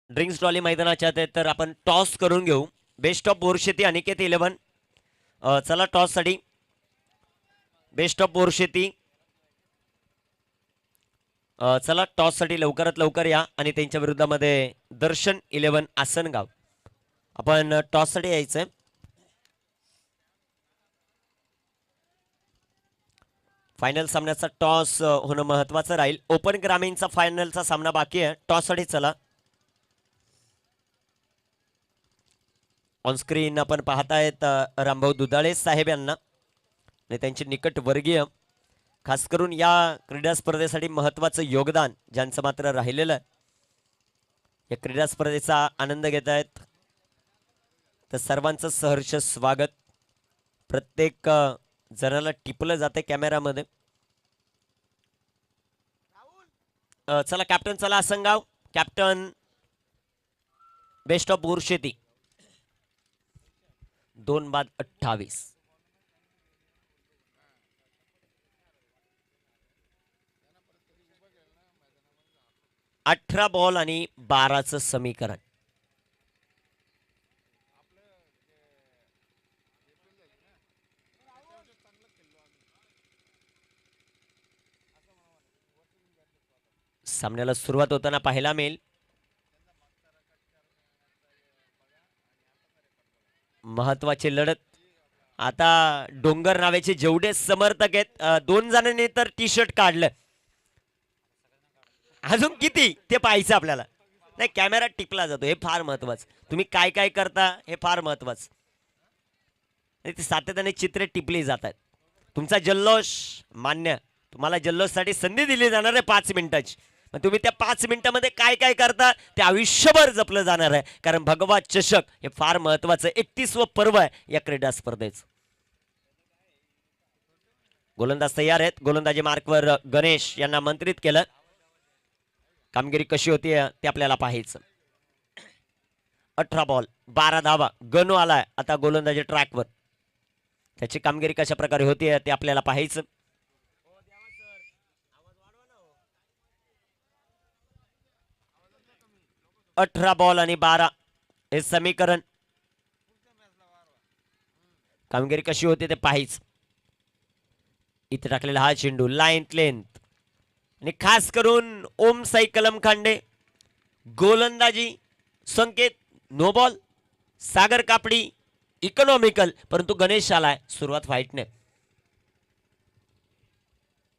ड्रिंक्स ट्रॉली मैदानाच्या आहेत, तर आपण टॉस करून घेऊ. Best of Borsheti Aniket 11. चला टॉस साठी. बेस्ट ऑफ बोरशेती, चला टॉस साठी लवकरात लवकर या. आणि त्यांच्या विरुद्धामध्ये दर्शन 11 आसनगाव. आपण टॉस साठी यायचंय. फायनल सामन्याचा टॉस होणं महत्वाचं राहील. ओपन ग्रामीणचा फायनलचा सामना बाकी आहे. टॉस साठी चला. ऑन स्क्रीन आपण पाहतायत रामभाऊ दुधाळे साहेब यांना आणि त्यांचे निकट वर्गीय, खास करून या क्रीडा स्पर्धेसाठी महत्वाचं योगदान ज्यांचं मात्र राहिलेलं आहे. या क्रीडा स्पर्धेचा आनंद घेत आहेत, तर सर्वांचं सहर्ष स्वागत. प्रत्येक जणाला टिपलं जाते कॅमेरामध्ये. चला कॅप्टन, चला Asangaon. Captain best of Borsheti. 2 बाद 28. अठरा बॉल आणि 12चं समीकरण. सामन्याला सुरुवात होताना पाहायला मिळेल. महत्वाची लढत. आता डोंगर नावाचे जेवढे समर्थक आहेत, 2 जणांनी तर टी शर्ट काढलं. अजून किती ते पाहायचं आपल्याला. नाही, कॅमेरा टिपला जातो, हे फार महत्वाचं. तुम्ही काय काय करता हे फार महत्वाचं. ते सातत्याने चित्रे टिपली जातात. तुमचा जल्लोष मान्य, तुम्हाला जल्लोषसाठी संधी दिली जाणार आहे 5 मिनिटाची. मग तुम्ही त्या 5 मिनिटामध्ये काय काय करता ते आयुष्यभर जपलं जाणार आहे. कारण भगवा चषक हे फार महत्वाचं 31वं पर्व आहे या क्रीडा स्पर्धेचं. गोलंदाज तयार आहेत. गोलंदाजी मार्कवर गणेश यांना आमंत्रित केलं. कामगिरी कशी होती ते आपल्याला पाहायचं. 18 बॉल 12 धावा. गणू आलाय आता गोलंदाजी ट्रॅकवर. त्याची कामगिरी कशा प्रकारे होती ते आपल्याला पाहायचं. अठरा बॉल आणि 12 हे समीकरण. कामगिरी कशी होती ते पाहायचं. इथे टाकलेला हा चेंडू लाईन लेंथ आणि खास करून ओम साई कलम खांडे गोलंदाजी संकेत नो बॉल. सागर कापडी इकॉनॉमिकल. परंतु गणेश आलाय सुरुवात व्हाईटने.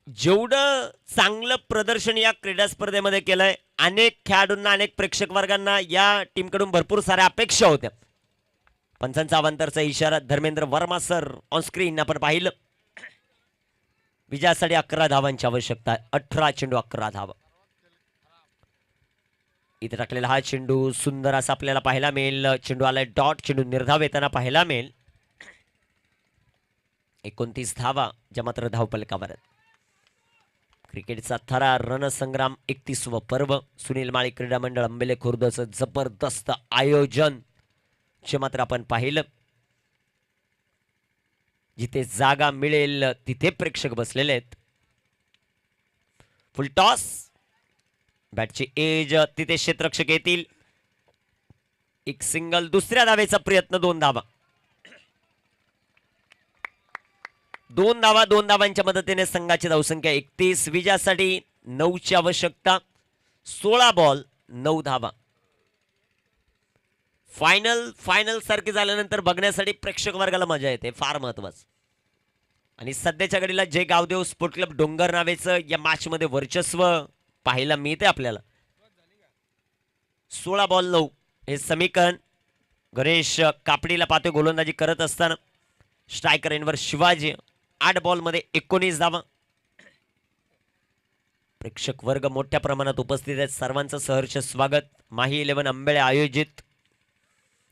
जेवढं चांगलं प्रदर्शन या क्रीडा स्पर्धेमध्ये केलंय अनेक खेळाडूंना अनेक प्रेक्षक वर्गांना या टीमकडून भरपूर साऱ्या अपेक्षा होत्या. पंचांचा अवांतरचा इशारा. Dharmendra Verma sir on screen आपण पाहिलं. विजयासाठी 11 धावांची आवश्यकता आहे. 18 चेंडू 11 धावा. इथे टाकलेला हा चेंडू सुंदर असा आपल्याला पाहायला मिळेल. चेंडू आलाय डॉट. चेंडू निर्धाव येताना पाहायला मिळेल. 29 धावा ज्या मात्र धावपलकावर आहेत. क्रिकेटचा थरार रणसंग्राम 31वं पर्व. सुनील माळी क्रीडा मंडळ आंबेले खुर्दचं जबरदस्त आयोजन जे मात्र आपण पाहिलं. जिथे जागा मिळेल तिथे प्रेक्षक बसलेले आहेत. फुल टॉस. बॅटची एज तिथे क्षेत्ररक्षक येतील. एक सिंगल. दुसऱ्या धावेचा प्रयत्न. 2 धावा. 2 धावा. 2 धावांच्या मदतीने संघाची धावसंख्या 31. विजयासाठी 9ची आवश्यकता. 16 बॉल 9 धावा. फायनल सारखे झाल्यानंतर बघण्यासाठी प्रेक्षक वर्गाला मजा येते. फार महत्वाचं. आणि सध्याच्या घडीला जय गावदेव स्पोर्ट क्लब डोंगर नावेचं या मॅच मध्ये वर्चस्व पाहायला मिळते आपल्याला. 16 बॉल 9 हे समीकरण. गणेश कापडीला पाहतोय गोलंदाजी करत असताना. स्ट्रायकर एंडवर शिवाजी. 8 बॉल मध्ये 19 धावा. प्रेक्षक वर्ग मोठ्या प्रमाणात उपस्थित आहेत. सर्वांचं सहर्ष स्वागत. माही 11 आंबेळे आयोजित.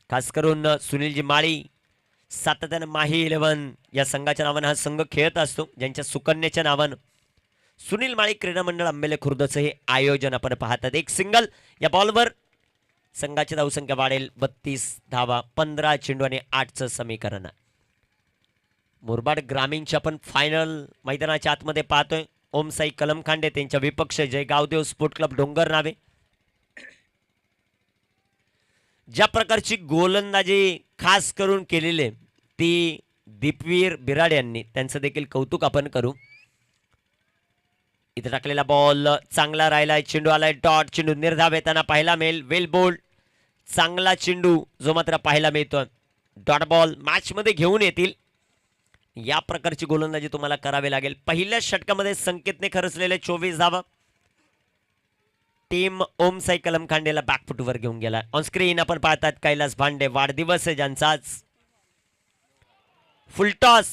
खास करून सुनीलजी माळी सातत्यानं माही 11 या संघाच्या नावानं हा संघ खेळत असतो. ज्यांच्या सुकन्याच्या नावानं सुनील माळी क्रीडा मंडळ आंबेले खुर्दचं हे आयोजन आपण पाहतात. एक सिंगल. या बॉलवर संघाची धावसंख्या वाढेल 32 धावा. 15 चेंडू आणि 8चं समीकरण. मुरबाड ग्रामीणच्या आपण फायनल मैदानाच्या आतमध्ये पाहतोय. ओम साई कलम खांडे त्यांच्या विपक्ष जय गावदेव स्पोर्ट क्लब डोंगर नावे. ज्या प्रकारची गोलंदाजी खास करून केलेली ती दीपवीर बिराड यांनी, त्यांचं देखील कौतुक आपण करू. इथे टाकलेला बॉल चांगला राहिलाय. चेंडू आलाय डॉट. चेंडू निर्धाव येताना पाहायला मिळेल. वेल बोल्ड. चांगला चेंडू जो मात्र पाहायला मिळतो. डॉट बॉल मॅच मध्ये घेऊन येतील. या प्रकारची गोलंदाजी तुम्हाला करावी लागेल. पहिल्या षटकामध्ये संकेतने खरचलेले 24 धावा. टीम ओम साई कलम खांडेला बॅकफुटवर घेऊन गेला. ऑन स्क्रीन आपण पाहतात कैलास भांडे. वाढदिवस आहे ज्यांचाच. फुलटॉस.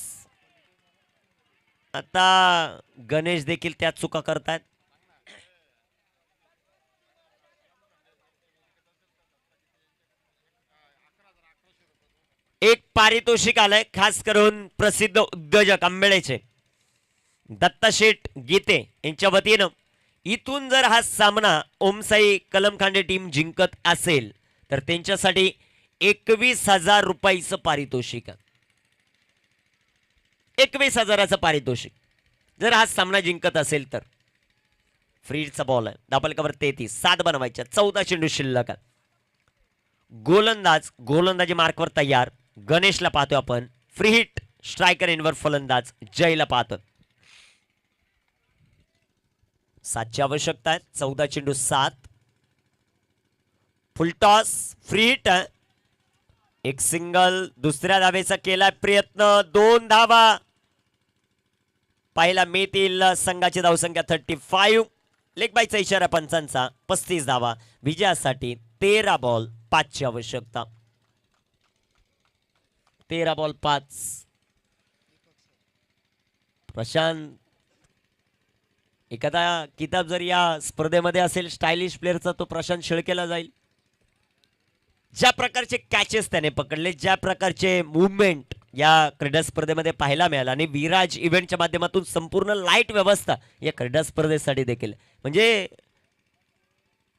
आता गणेश देखील त्यात चुका करतात. एक पारितोषिक आलंय खास करून प्रसिद्ध उद्योजक आंबेळेचे दत्ताशेठ गीते यांच्या वतीनं. इथून जर हा सामना ओमसाई कलमखांडे टीम जिंकत असेल तर त्यांच्यासाठी 21,000 रुपयाचं पारितोषिक. 21,000चं पारितोषिक जर हा सामना जिंकत असेल तर. फ्रीडचा बॉल आहे. धापलकावर 33. 7 बनवायच्या. 14 चेंडू शिल्लक. गोलंदाजी मार्कवर तयार. गणेशला पाहतोय आपण. Free hit. स्ट्रायकर एंडवर फलंदाज जयला पाहतो. 7ची आवश्यकता आहे. 14 चेंडू 7. फुलटॉस. Free hit. एक सिंगल. दुसऱ्या धावेचा केला प्रयत्न. 2 धावा पाहायला मिळतील. संघाची धावसंख्या 35. लेग बायचा इशारा पंचांचा. 35 धावा. विजयासाठी 13 बॉल 5ची आवश्यकता. 13 बॉल 5. प्रशांत एखादा किताब जर या स्पर्धेमध्ये असेल स्टायलिश प्लेअरचा तो प्रशांत शेळकेला जाईल. ज्या प्रकारचे कॅचेस त्याने पकडले, ज्या प्रकारचे मुवमेंट या क्रीडा स्पर्धेमध्ये पाहायला मिळाला आणि विराज इव्हेंटच्या माध्यमातून संपूर्ण लाईट व्यवस्था या क्रीडा स्पर्धेसाठी देखील म्हणजे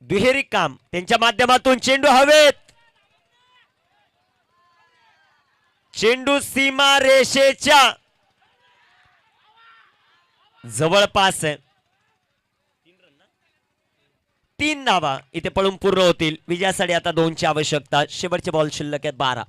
दुहेरी काम त्यांच्या माध्यमातून. चेंडू हवेत, चेंडू सीमा रेषेच्या जवळपास आहे. 3 धावा इथे पळून पूर्ण होतील. विजयासाठी आता 2ची आवश्यकता. शेवटचे बॉल शिल्लक आहेत 12.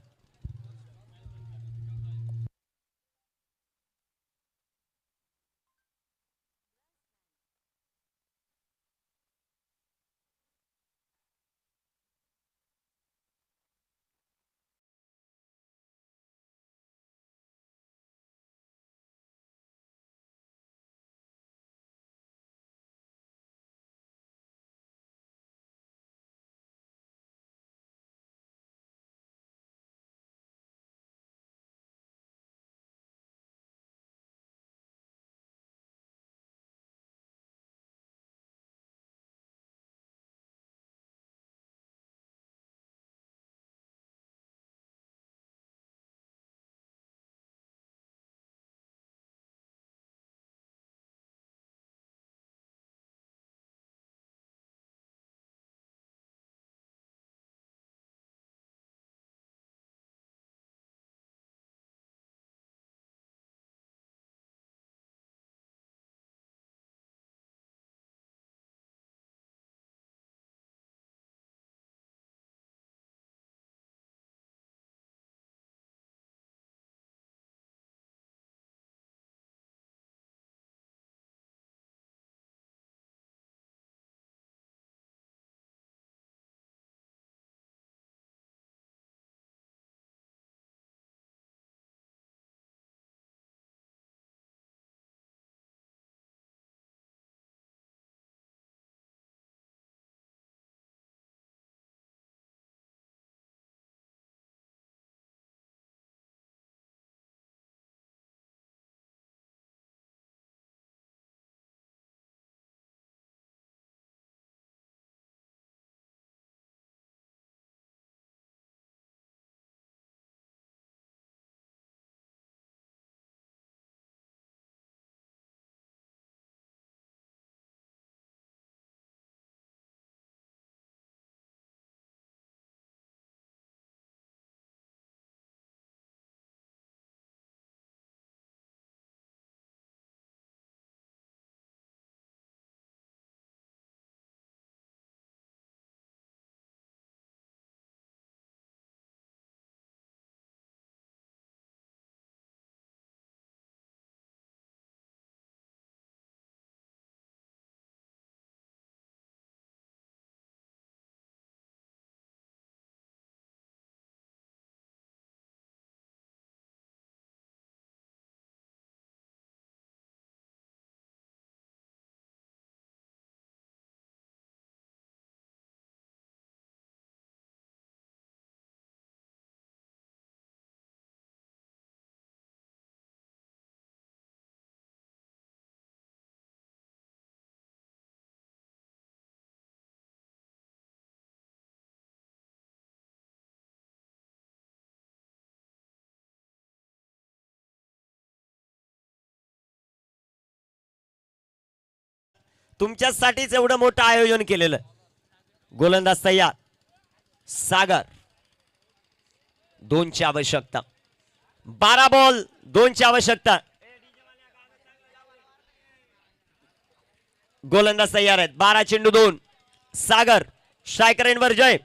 तुमच्यासाठीच एवढं मोठं आयोजन केलेलं. गोलंदाज तयार. सागर 2ची आवश्यकता. 12 बॉल 2ची आवश्यकता. गोलंदाज तयार आहेत. 12 चेंडू 2. सागर स्ट्रायकर एंडवर जय.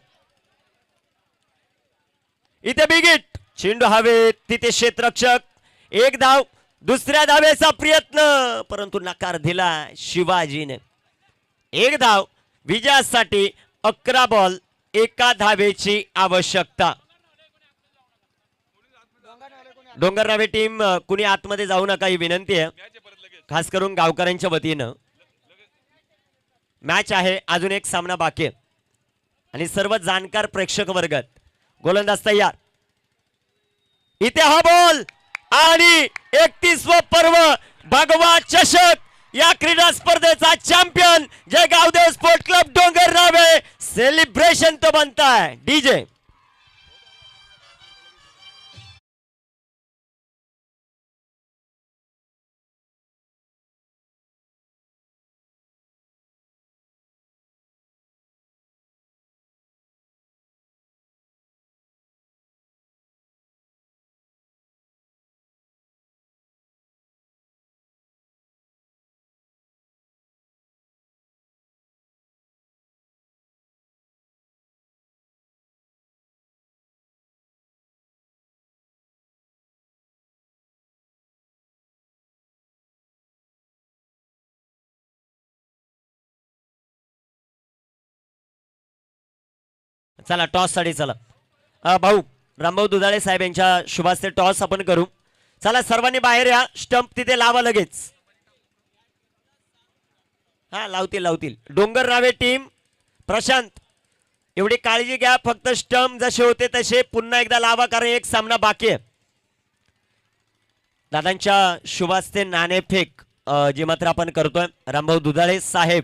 इथे बिगिट. चेंडू हवेत, तिथे क्षेत्ररक्षक. 1 धाव. दुसऱ्या धावेचा प्रयत्न परंतु नकार दिला शिवाजीने. 1 धाव. विजयासाठी 11 बॉल 1 धावेची आवश्यकता. डोंगररावे टीम कुणी आतमध्ये जाऊ नका ही विनंती आहे, खास करून गावकऱ्यांच्या वतीनं. मॅच आहे, अजून एक सामना बाकी आहे आणि सर्व जाणकार प्रेक्षक वर्गात. गोलंदाज तयार. इथे हा बॉल आणि 31व पर्व भगवा चषक या क्रीडा स्पर्धेचा चॅम्पियन जय गावदेव स्पोर्ट क्लब डोंगर नावे सेलिब्रेशन तो बनता है डीजे. चला टॉस साठी चला भाऊ रामभाऊ दुधाळे साहेब यांच्या शुभास्ते टॉस आपण करू. चला सर्वांनी बाहेर या. स्टंप तिथे लावा लगेच. हा लावतील डोंगर नावे टीम. प्रशांत एवढी काळजी घ्या, फक्त स्टंप जसे होते तसे पुन्हा एकदा लावा, कारण एक सामना बाकी आहे. दादांच्या शुभास्ते नाणेफेक जे मात्र आपण करतोय. रामभाऊ दुधाळे साहेब